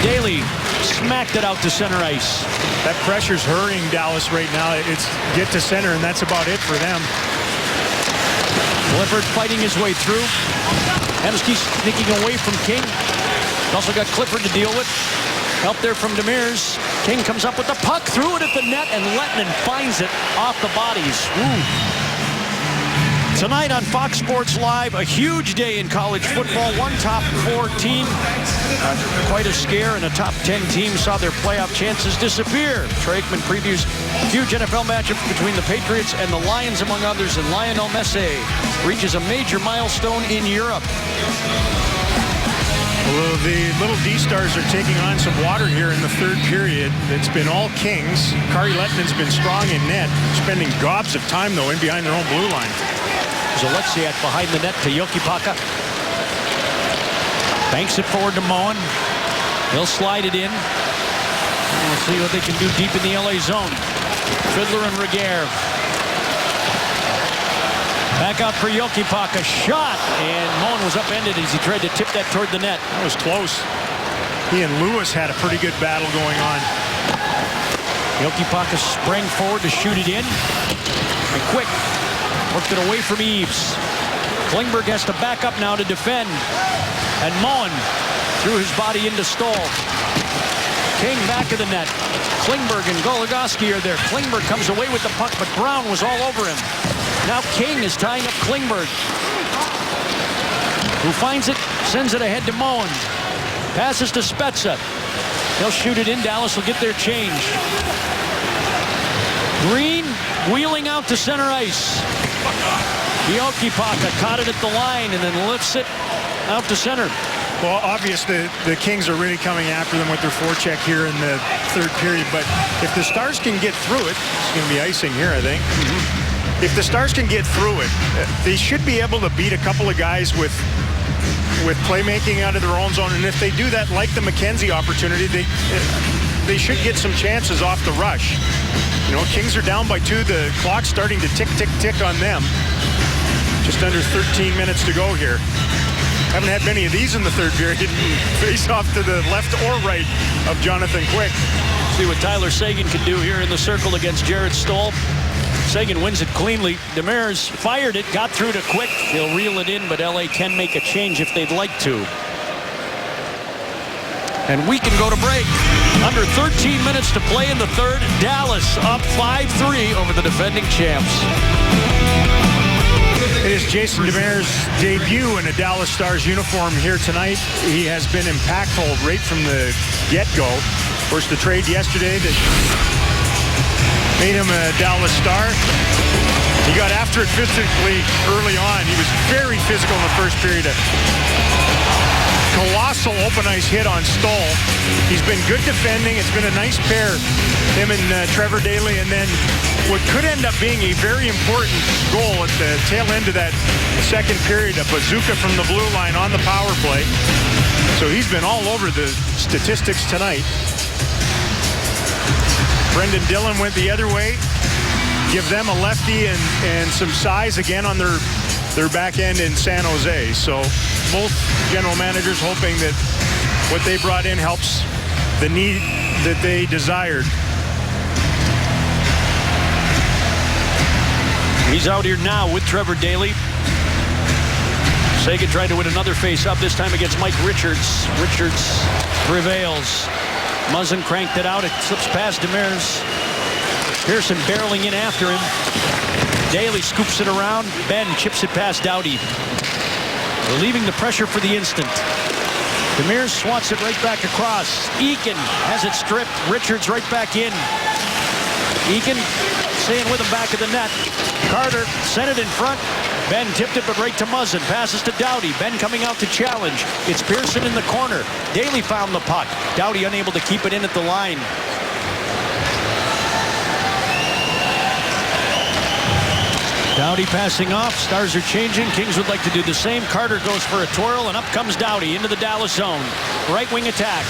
Daly smacked it out to center ice. That pressure's hurrying Dallas right now. It's get to center, and that's about it for them. Clifford fighting his way through. Hemsky sneaking away from King. Also got Clifford to deal with. Help there from Demers. King comes up with the puck, threw it at the net, and Lehtinen finds it off the bodies. Ooh. Tonight on Fox Sports Live, a huge day in college football. One top 4 team, quite a scare, and a top 10 team saw their playoff chances disappear. Troy Aikman previews huge NFL matchup between the Patriots and the Lions, among others, and Lionel Messi reaches a major milestone in Europe. Well, the Little D-Stars are taking on some water here in the third period. It's been all Kings. Kari Lehtinen's been strong in net, spending gobs of time, though, in behind their own blue line. Zaleksiak behind the net to Jokipaka. Banks it forward to Moen. He'll slide it in. We'll see what they can do deep in the LA zone. Fiddler and Regehr. Back out for Jokipaka. Shot, and Moen was upended as he tried to tip that toward the net. That was close. He and Lewis had a pretty good battle going on. Jokipaka sprang forward to shoot it in. And quick. Worked it away from Eves. Klingberg has to back up now to defend. And Moen threw his body into Stoll. King back of the net. Klingberg and Goligoski are there. Klingberg comes away with the puck, but Brown was all over him. Now King is tying up Klingberg, who finds it, sends it ahead to Moen. Passes to Spezza. They'll shoot it in. Dallas will get their change. Green wheeling out to center ice. Jokipaka caught it at the line and then lifts it out to center. Well, obviously, the Kings are really coming after them with their forecheck here in the third period. But if the Stars can get through it, it's going to be icing here, I think. If the Stars can get through it, they should be able to beat a couple of guys with playmaking out of their own zone. And if they do that, like the McKenzie opportunity, they should get some chances off the rush. You know, Kings are down by 2. The clock's starting to tick, tick, tick on them. Just under 13 minutes to go here. Haven't had many of these in the third period. Face off to the left or right of Jonathan Quick. See what Tyler Seguin can do here in the circle against Jared Stoll. Seguin wins it cleanly. Demers fired it, got through to Quick. He'll reel it in, but LA can make a change if they'd like to. And we can go to break. Under 13 minutes to play in the third. Dallas up 5-3 over the defending champs. It is Jason Demers' debut in a Dallas Stars uniform here tonight. He has been impactful right from the get-go. Of course, the trade yesterday that made him a Dallas Star. He got after it physically early on. He was very physical in the first period. Colossal open ice hit on Stoll. He's been good defending. It's been a nice pair, him and Trevor Daley. And then what could end up being a very important goal at the tail end of that second period, a bazooka from the blue line on the power play. So he's been all over the statistics tonight. Brendan Dillon went the other way. Give them a lefty and some size again on their back end in San Jose. So both general managers hoping that what they brought in helps the need that they desired. He's out here now with Trevor Daley. Seguin tried to win another face-up, this time against Mike Richards. Richards prevails. Muzzin cranked it out. It slips past Demers. Pearson barreling in after him. Daley scoops it around. Ben chips it past Doughty. Relieving the pressure for the instant. Demers swats it right back across. Eakin has it stripped. Richards right back in. Eakin staying with him back of the net. Carter sent it in front. Ben tipped it, but right to Muzzin. Passes to Doughty. Ben coming out to challenge. It's Pearson in the corner. Daley found the puck. Doughty unable to keep it in at the line. Doughty passing off. Stars are changing. Kings would like to do the same. Carter goes for a twirl, and up comes Doughty into the Dallas zone. Right wing attack.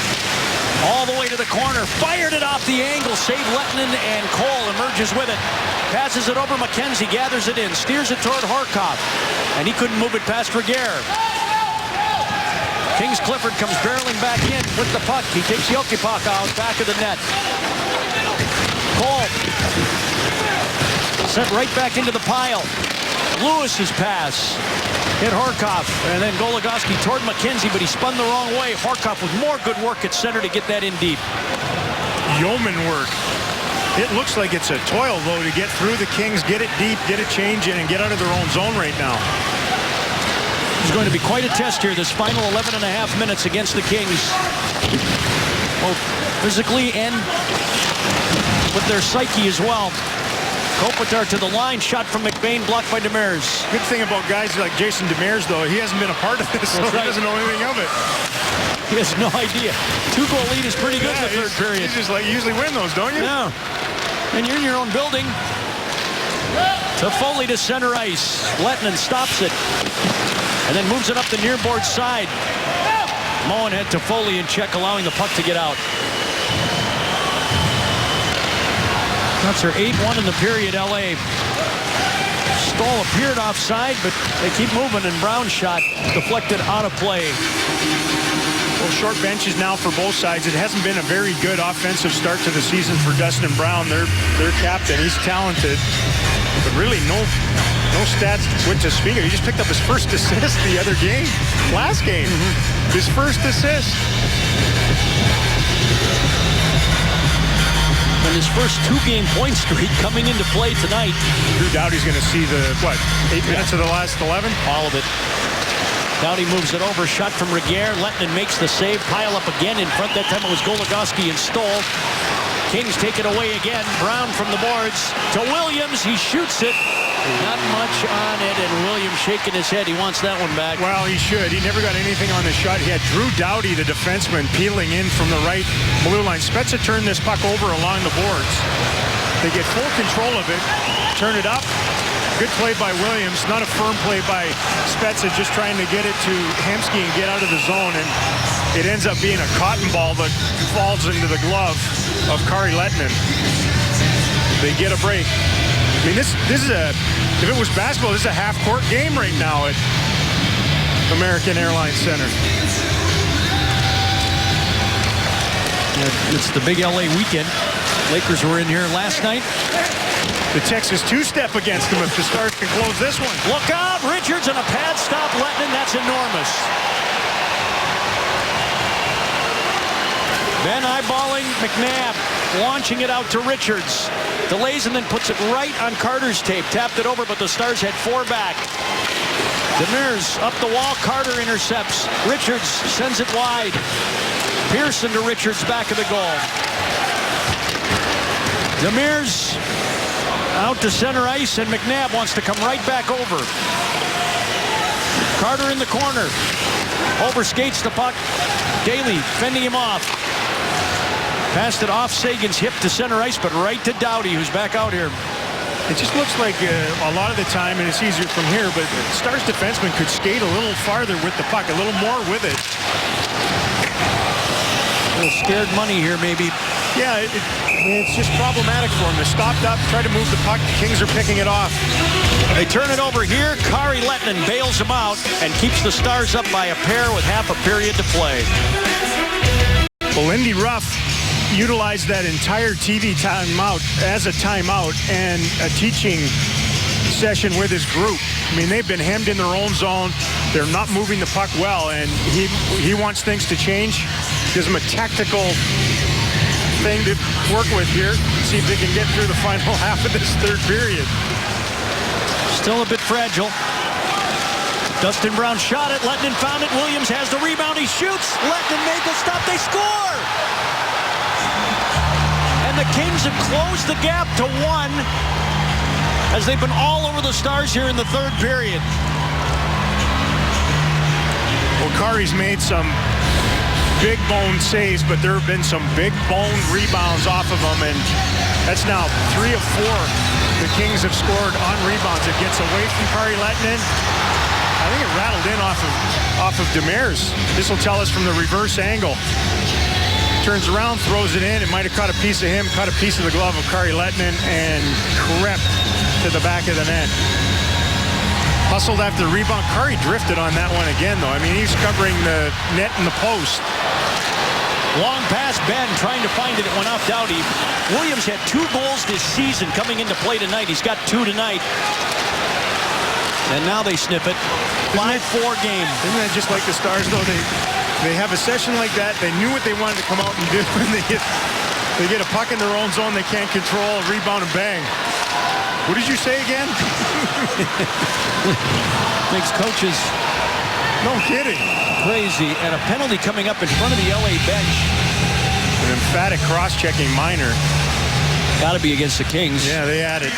All the way to the corner. Fired it off the angle. Saved Lettinen, and Cole emerges with it. Passes it over McKenzie. Gathers it in. Steers it toward Horkoff. And he couldn't move it past Reguer. Kings Clifford comes barreling back in with the puck. He takes Jokipaka out back of the net. Cole sent right back into the pile. Lewis's pass hit Horkoff, and then Goligoski toward McKenzie, but he spun the wrong way. Horkoff with more good work at center to get that in deep. Yeoman work. It looks like it's a toil, though, to get through the Kings, get it deep, get a change in, and get out of their own zone right now. It's going to be quite a test here, this final 11 and a half minutes against the Kings. Both physically and with their psyche as well. Kopitar to the line, shot from McBain, blocked by Demers. Good thing about guys like Jason Demers, though, he hasn't been a part of this, so he doesn't know anything of it. He has no idea. 2-goal lead is pretty good in the third period. He's just like, you usually win those, don't you? Yeah. And you're in your own building. Toffoli to center ice. Lettinen stops it. And then moves it up the near board side. Moen had Toffoli in check, allowing the puck to get out. That's our 8-1 in the period, LA. Stoll appeared offside, but they keep moving, and Brown's shot deflected out of play. Well, short benches now for both sides. It hasn't been a very good offensive start to the season for Dustin Brown, their captain. He's talented, but really no stats to speak of. He just picked up his first assist the other game, last game. His first assist. And his first 2-game point streak coming into play tonight. Drew Doughty's going to see the, 8 minutes of the last 11? All of it. Doughty moves it over, shot from Reguer. Lettinen makes the save, pile up again in front. That time it was Goligoski and Stoll. Kings take it away again. Brown from the boards to Williams. He shoots it. Not much on it, and Williams shaking his head. He wants that one back. Well, he should. He never got anything on the shot. He had Drew Doughty, the defenseman, peeling in from the right blue line. Spezza turned this puck over along the boards. They get full control of it, turn it up. Good play by Williams. Not a firm play by Spezza, just trying to get it to Hemsky and get out of the zone. And it ends up being a cotton ball that falls into the glove of Kari Lehtinen. They get a break. I mean, this is if it was basketball, this is a half-court game right now at American Airlines Center. It's the big LA weekend. Lakers were in here last night. The Texas two-step against them if the Stars can close this one. Look out, Richards, and a pad stop. Lehtinen, that's enormous. Ben eyeballing McNabb, launching it out to Richards. Delays and then puts it right on Carter's tape. Tapped it over, but the Stars had 4 back. Demers up the wall. Carter intercepts. Richards sends it wide. Pearson to Richards, back of the goal. Demers out to center ice, and McNabb wants to come right back over. Carter in the corner. Overskates the puck. Daly fending him off. Passed it off Sagan's hip to center ice, but right to Doughty, who's back out here. It just looks like a lot of the time, and it's easier from here, but Stars defenseman could skate a little farther with the puck, a little more with it. A little scared money here, maybe. Yeah, it's just problematic for him. They stopped up, tried to move the puck. The Kings are picking it off. They turn it over here. Kari Lehtinen bails him out and keeps the Stars up by a pair with half a period to play. Well, Lindy Ruff utilized that entire TV timeout as a timeout and a teaching session with his group. I mean, they've been hemmed in their own zone. They're not moving the puck well, and he wants things to change. Gives them a tactical thing to work with here. See if they can get through the final half of this third period. Still a bit fragile. Dustin Brown shot it. Lehtinen found it. Williams has the rebound. He shoots. Lehtinen made the stop. They score! And the Kings have closed the gap to 1 as they've been all over the Stars here in the third period. Well, Kari's made some big bone saves, but there have been some big bone rebounds off of them, and that's now 3 of 4 the Kings have scored on rebounds. It gets away from Kari Lehtinen. I think it rattled in off of Demers. This will tell us from the reverse angle. Turns around, throws it in. It might have caught a piece of him, caught a piece of the glove of Kari Lehtinen, and crept to the back of the net. Hustled after the rebound. Kari drifted on that one again, though. I mean, he's covering the net and the post. Long pass, Ben trying to find it. It went off Doughty. Williams had 2 goals this season coming into play tonight. He's got 2 tonight. And now they snip it. 5-4 game. Isn't that just like the Stars, though? They have a session like that. They knew what they wanted to come out and do. And they get a puck in their own zone they can't control, a rebound, and bang. What did you say again? Makes coaches no kidding. Crazy. And a penalty coming up in front of the LA bench. An emphatic cross-checking minor. Got to be against the Kings. Yeah, they had it.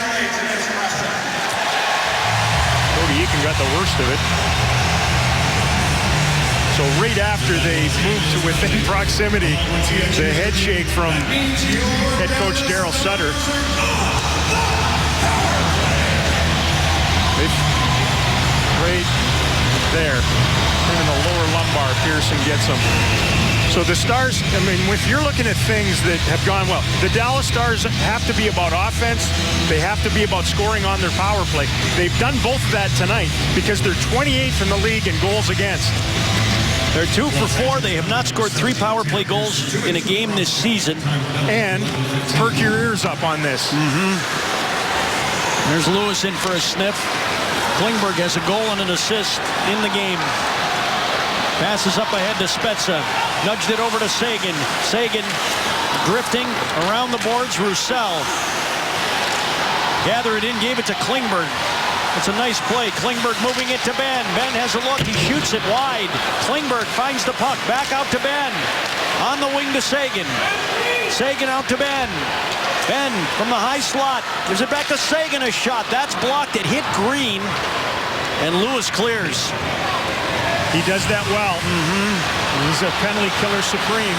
Cody Eakin got the worst of it. So right after they moved to within proximity, the head shake from head coach Daryl Sutter. Right there. And in the lower lumbar, Pearson gets them. So the Stars, I mean, if you're looking at things that have gone well, the Dallas Stars have to be about offense. They have to be about scoring on their power play. They've done both of that tonight because they're 28th in the league in goals against. They're 2 for 4. They have not scored 3 power play goals in a game this season. And perk your ears up on this. There's Lewis in for a sniff. Klingberg has a goal and an assist in the game. Passes up ahead to Spezza. Nudged it over to Sagan. Sagan drifting around the boards. Roussel. Gather it in, gave it to Klingberg. It's a nice play. Klingberg moving it to Ben. Ben has a look. He shoots it wide. Klingberg finds the puck. Back out to Ben. On the wing to Sagan. Sagan out to Ben. Ben from the high slot. Gives it back to Sagan. A shot. That's blocked. It hit Green. And Lewis clears. He does that well. He's a penalty killer supreme.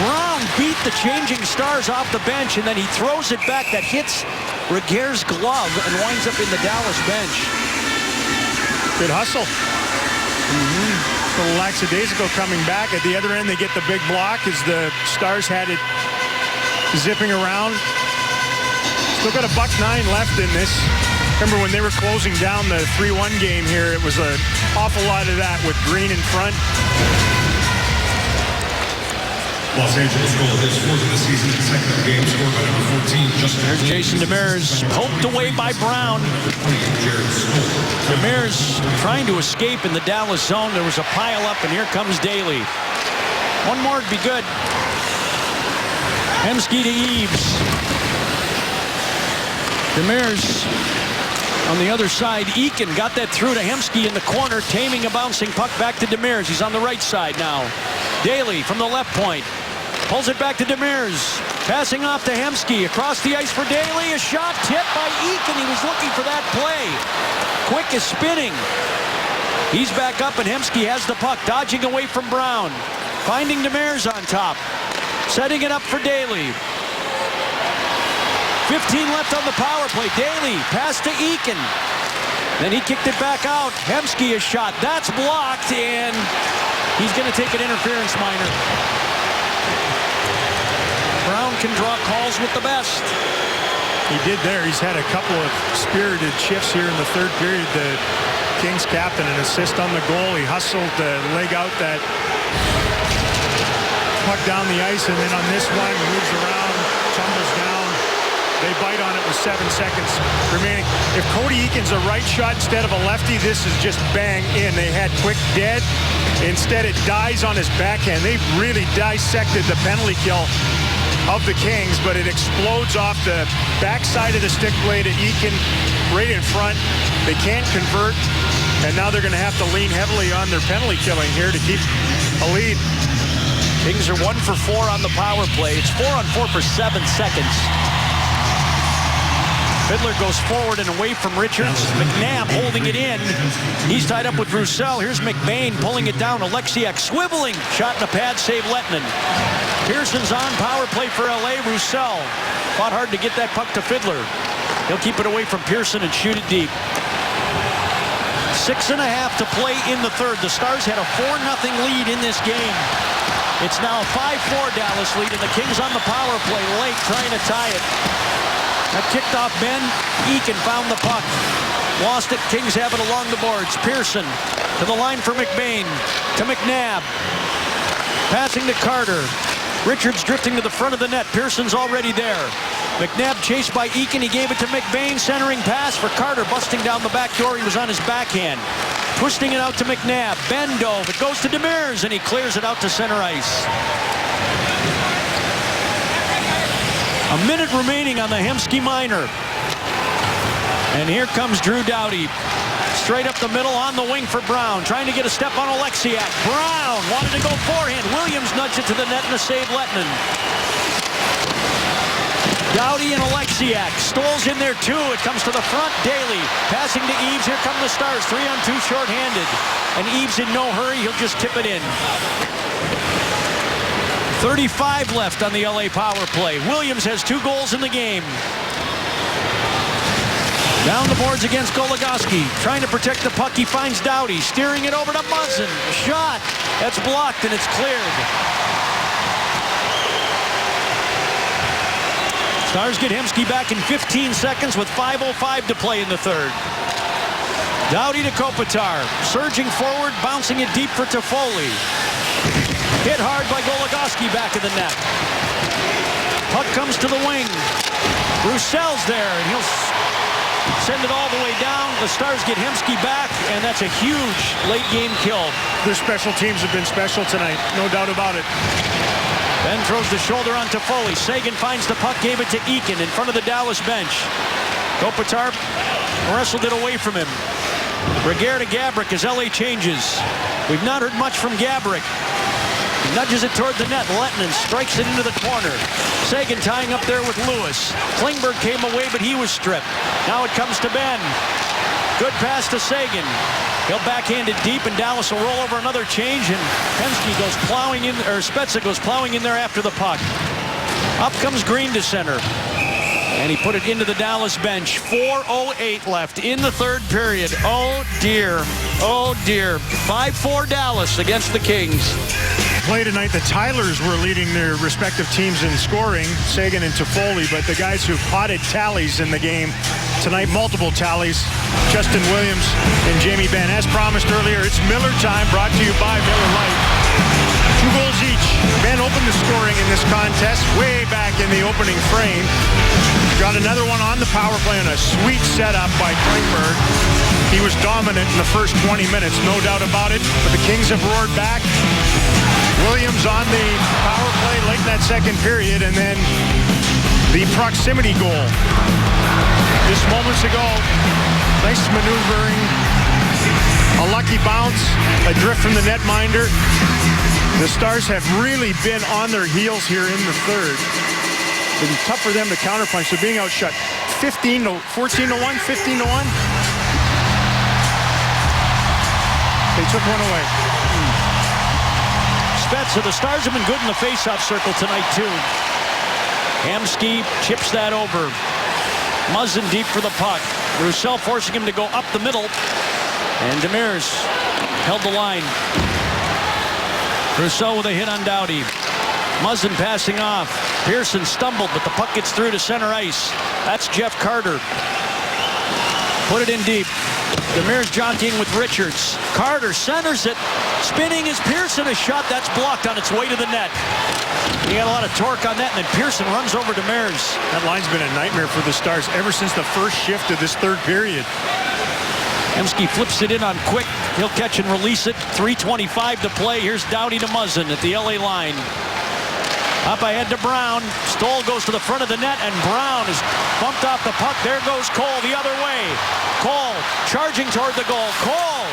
Brown beat the changing Stars off the bench, and then he throws it back. That hits Regere's glove and winds up in the Dallas bench. Good hustle. Little lackadaisical coming back. At the other end, they get the big block as the Stars had it zipping around. Still got $1.09 left in this. Remember when they were closing down the 3-1 game here, it was an awful lot of that with Green in front. Los Angeles goal, his fourth of the season, and second of the game, scored by number 14, Justin. There's Jason Demers, poked away by Brown. Demers trying to escape in the Dallas zone. There was a pile up, and here comes Daly. One more would be good. Hemsky to Eaves. Demers on the other side. Eakin got that through to Hemsky in the corner, taming a bouncing puck back to Demers. He's on the right side now. Daly from the left point. Pulls it back to Demers. Passing off to Hemsky. Across the ice for Daly. A shot tipped by Eakin. He was looking for that play. Quick is spinning. He's back up, and Hemsky has the puck, dodging away from Brown. Finding Demers on top. Setting it up for Daly. 15 left on the power play. Daly pass to Eakin. Then he kicked it back out. Hemsky a shot. That's blocked, and he's going to take an interference minor. Brown can draw calls with the best. He did there. He's had a couple of spirited shifts here in the third period. The Kings captain, an assist on the goal. He hustled to leg out that puck down the ice, and then on this one, moves around, tumbles down. They bite on it with 7 seconds remaining. If Cody Eakin's a right shot instead of a lefty, this is just bang in. They had quick dead. Instead, it dies on his backhand. They really dissected the penalty kill of the Kings, but it explodes off the backside of the stick blade at Eakin right in front. They can't convert, and now they're going to have to lean heavily on their penalty killing here to keep a lead. Kings are 1 for 4 on the power play. It's 4 on 4 for 7 seconds. Fiddler goes forward and away from Richards. McNabb holding it in. He's tied up with Roussel. Here's McBain pulling it down. Alexiak swiveling. Shot in the pad, save Lettinen. Pearson's on power play for LA. Roussel fought hard to get that puck to Fiddler. He'll keep it away from Pearson and shoot it deep. 6.5 to play in the third. The Stars had a 4-0 lead in this game. It's now a 5-4 Dallas lead, and the Kings on the power play late trying to tie it. That kicked off Ben. Eakin found the puck. Lost it. Kings have it along the boards. Pearson to the line for McBain. To McNabb. Passing to Carter. Richards drifting to the front of the net. Pearson's already there. McNabb chased by Eakin. He gave it to McBain. Centering pass for Carter. Busting down the back door. He was on his backhand. Twisting it out to McNabb. Ben dove. It goes to Demers, and he clears it out to center ice. A minute remaining on the Hemsky minor. And here comes Drew Doughty. Straight up the middle on the wing for Brown. Trying to get a step on Alexiak. Brown wanted to go forehand. Williams nudged it to the net and a save Lettinen. Doughty and Alexiak. Stoll's in there too. It comes to the front. Daly passing to Eaves. Here come the Stars. 3-on-2 shorthanded. And Eaves in no hurry. He'll just tip it in. 35 left on the LA power play. Williams has 2 goals in the game. Down the boards against Goligoski. Trying to protect the puck. He finds Doughty. Steering it over to Muzzin. Shot. That's blocked and it's cleared. Stars get Hemsky back in 15 seconds with 5:05 to play in the third. Doughty to Kopitar. Surging forward, bouncing it deep for Toffoli. Hit hard by Goligoski back of the net. Puck comes to the wing. Roussel's there, and he'll send it all the way down. The Stars get Hemsky back, and that's a huge late-game kill. Their special teams have been special tonight, no doubt about it. Ben throws the shoulder on Toffoli. Sagan finds the puck, gave it to Eakin in front of the Dallas bench. Kopitar wrestled it away from him. Regere to Gabrick as LA changes. We've not heard much from Gabrick. Nudges it toward the net. Lettinen strikes it into the corner. Seguin tying up there with Lewis. Klingberg came away, but he was stripped. Now it comes to Benn. Good pass to Seguin. He'll backhand it deep, and Dallas will roll over another change, and Penske goes plowing in, or Spezza goes plowing in there after the puck. Up comes Green to center. And he put it into the Dallas bench. 4:08 left in the third period. Oh, dear. Oh, dear. 5-4 Dallas against the Kings. Play tonight, the Tylers were leading their respective teams in scoring, Seguin and Toffoli, but the guys who potted tallies in the game tonight, multiple tallies, Justin Williams and Jamie Benn. As promised earlier, it's Miller time, brought to you by Miller Lite. 2 goals each. Benn opened the scoring in this contest way back in the opening frame. Got another one on the power play on a sweet setup by Klingberg. He was dominant in the first 20 minutes, no doubt about it, but the Kings have roared back. Williams on the power play late in that second period, and then the proximity goal. Just moments ago, nice maneuvering, a lucky bounce, a drift from the netminder. The Stars have really been on their heels here in the third. It's been tough for them to counterpunch. They're being outshot 14-1, 15-1. They took one away. Spezza, the Stars have been good in the face-off circle tonight, too. Hamsky chips that over. Muzzin deep for the puck. Roussel forcing him to go up the middle. And Demers held the line. Roussel with a hit on Doughty. Muzzin passing off. Pearson stumbled, but the puck gets through to center ice. That's Jeff Carter. Put it in deep. Demers jockeying with Richards. Carter centers it. Spinning is Pearson. A shot that's blocked on its way to the net. He had a lot of torque on that, and then Pearson runs over Demers. That line's been a nightmare for the Stars ever since the first shift of this third period. Hemsky flips it in on Quick. He'll catch and release it. 3:25 to play. Here's Doughty to Muzzin at the LA line. Up ahead to Brown. Stoll goes to the front of the net, and Brown is bumped off the puck. There goes Cole the other way. Cole charging toward the goal. Cole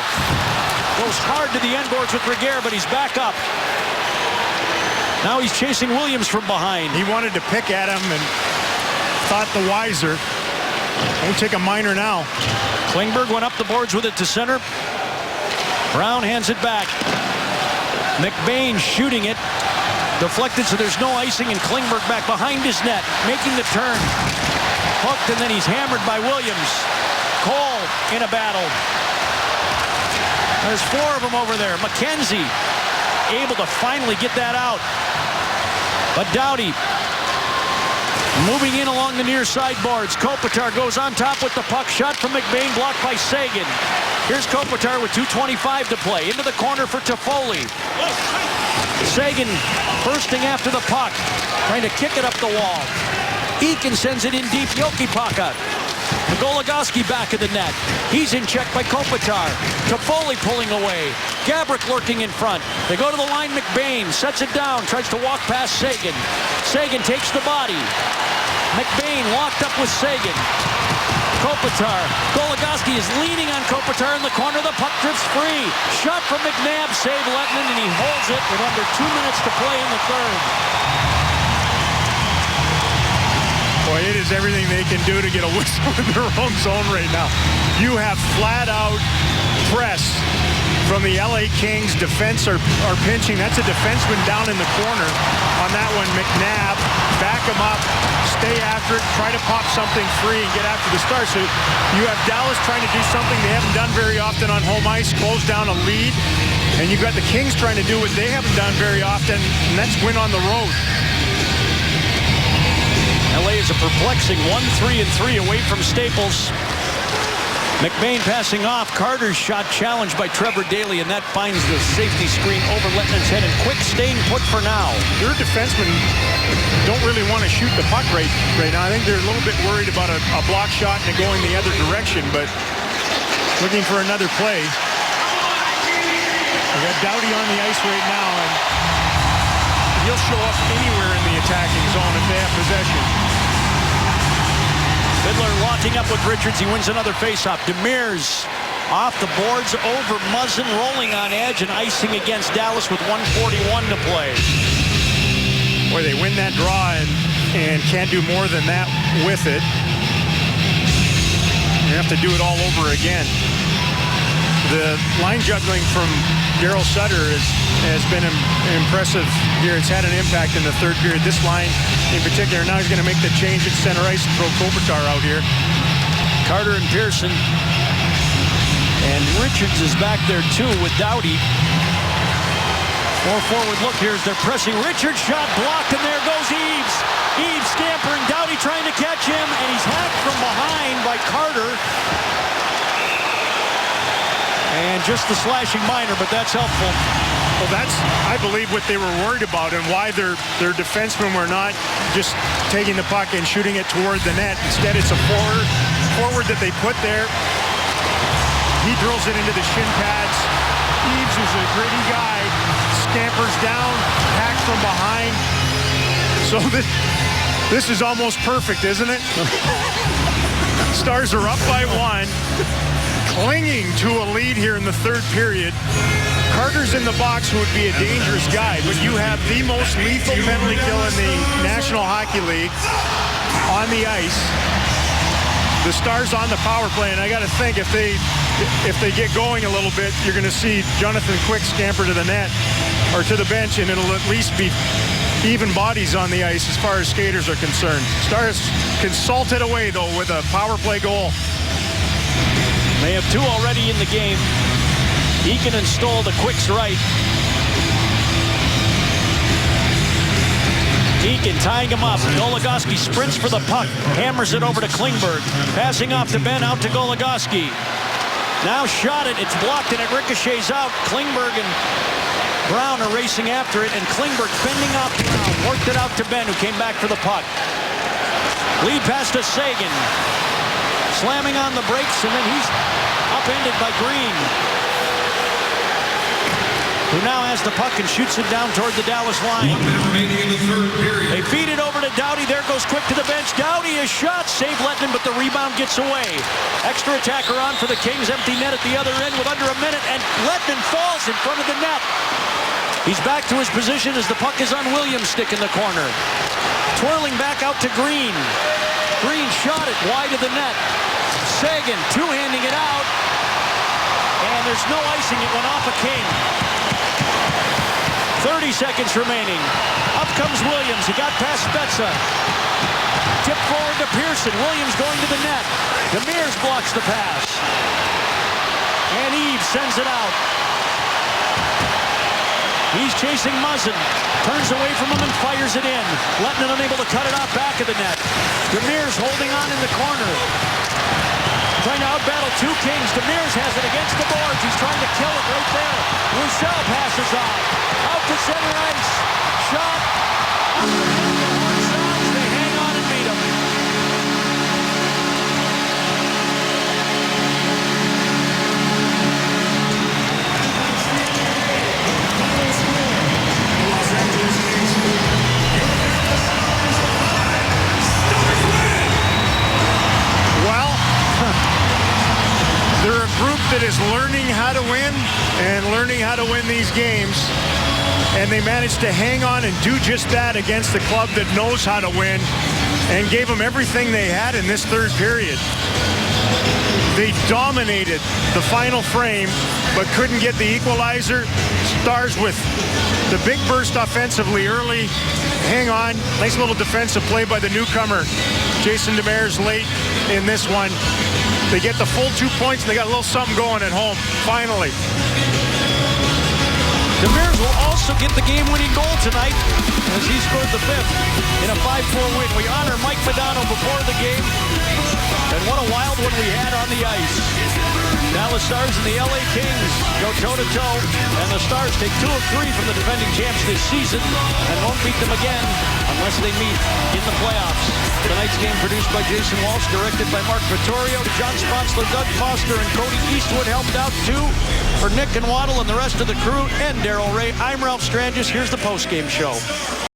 goes hard to the end boards with Reguer, but he's back up. Now he's chasing Williams from behind. He wanted to pick at him and thought the wiser. Won't take a minor now. Klingberg went up the boards with it to center. Brown hands it back. McBain shooting it. Deflected, so there's no icing, and Klingberg back behind his net, making the turn. Hooked, and then he's hammered by Williams. Cole in a battle. There's 4 of them over there. McKenzie able to finally get that out. But Doughty moving in along the near sideboards. Kopitar goes on top with the puck. Shot from McBain, blocked by Seguin. Here's Kopitar with 2:25 to play. Into the corner for Toffoli. Seguin bursting after the puck, trying to kick it up the wall. Eakin sends it in deep. Jokipaka. Goligoski back of the net. He's in check by Kopitar. Toffoli pulling away. Gabrick lurking in front. They go to the line. McBain sets it down, tries to walk past Seguin. Seguin takes the body. McBain locked up with Seguin. Kopitar. Goligoski is leaning on Kopitar in the corner. The puck drifts free. Shot from McNabb. Save Lettinen, and he holds it with under 2 minutes to play in the third. Boy, it is everything they can do to get a whistle in their own zone right now. You have flat-out press from the LA Kings. Defense are pinching. That's a defenseman down in the corner on that one. McNabb, back him up, stay after it, try to pop something free and get after the Stars. So you have Dallas trying to do something they haven't done very often on home ice, close down a lead. And you've got the Kings trying to do what they haven't done very often, and that's win on the road. LA is a perplexing 1-3-3 away from Staples. McBain passing off. Carter's shot challenged by Trevor Daley, and that finds the safety screen over Lettinen's head, and Quick staying put for now. Your defensemen don't really want to shoot the puck right now. I think they're a little bit worried about a block shot and it going the other direction, but looking for another play. We got Doughty on the ice right now, and he'll show up anywhere in the attacking zone if they have possession. Fiddler locking up with Richards. He wins another faceoff. Demers Off the boards, over Muzzin, rolling on edge and icing against Dallas with 1:41 to play. Boy, they win that draw and can't do more than that with it. You have to do it all over again. The line juggling from Daryl Sutter has been impressive here. It's had an impact in the third period. This line in particular, now he's going to make the change at center ice and throw Kopitar out here. Carter and Pearson. And Richards is back there too with Doughty. More forward look here as they're pressing. Richards shot blocked, and there goes Eaves. Eaves scampering, Doughty trying to catch him, and he's hacked from behind by Carter. And just the slashing minor, but that's helpful. Well, that's, I believe, what they were worried about and why their defensemen were not just taking the puck and shooting it toward the net. Instead, it's a forward that they put there. He drills it into the shin pads. Eaves is a gritty guy. Scampers down, hacks from behind. So this is almost perfect, isn't it? Stars are up by 1. Clinging to a lead here in the third period. Carter's in the box, who would be a dangerous guy, but you have the most lethal penalty kill in the National Hockey League on the ice. The Stars on the power play, and I got to think if they get going a little bit, you're going to see Jonathan Quick scamper to the net or to the bench, and it'll at least be even bodies on the ice as far as skaters are concerned. Stars can salt it away, though, with a power play goal. They have 2 already in the game. Eakin and Stoll to Quick's right. Eakin tying him up. Goligoski sprints for the puck. Hammers it over to Klingberg. Passing off to Ben, out to Goligoski. Now shot it. It's blocked and it ricochets out. Klingberg and Brown are racing after it, and Klingberg fending off Brown. Worked it out to Ben, who came back for the puck. Lead pass to Sagan. Slamming on the brakes, and then he's upended by Green, who now has the puck and shoots it down toward the Dallas line. 1 minute remaining in the third period. They feed it over to Doughty. There goes Quick to the bench. Doughty is shot. Save Lettman, but the rebound gets away. Extra attacker on for the Kings. Empty net at the other end with under a minute, and Lettman falls in front of the net. He's back to his position as the puck is on Williams' stick in the corner. Twirling back out to Green. Green shot it wide of the net. Sagan two-handing it out. And there's no icing. It went off a King. 30 seconds remaining. Up comes Williams. He got past Spezza. Tip forward to Pearson. Williams going to the net. Demers blocks the pass. And Eaves sends it out. He's chasing Muzzin. Turns away from him and fires it in. Lettman unable to cut it off back of the net. Demers holding on in the corner. Trying to outbattle 2 Kings. Demers has it against the boards. He's trying to kill it right there. Roussel passes off. Out to center ice. Shot. They hang on and beat him. They're a group that is learning how to win and learning how to win these games. And they managed to hang on and do just that against the club that knows how to win and gave them everything they had in this third period. They dominated the final frame, but couldn't get the equalizer. Stars with the big burst offensively early. Hang on. Nice little defensive play by the newcomer, Jason Demers, late in this one. They get the full 2 points, and they got a little something going at home, finally. Demers will also get the game-winning goal tonight as he scored the 5th in a 5-4 win. We honor Mike Modano before the game, and what a wild one we had on the ice. Dallas Stars and the LA Kings go toe-to-toe, and the Stars take 2 of 3 from the defending champs this season and won't beat them again unless they meet in the playoffs. Tonight's game produced by Jason Walsh, directed by Mark Vittorio. John Sponsler, Doug Foster, and Cody Eastwood helped out too. For Nick and Waddle and the rest of the crew and Daryl Ray, I'm Ralph Strangis. Here's the postgame show.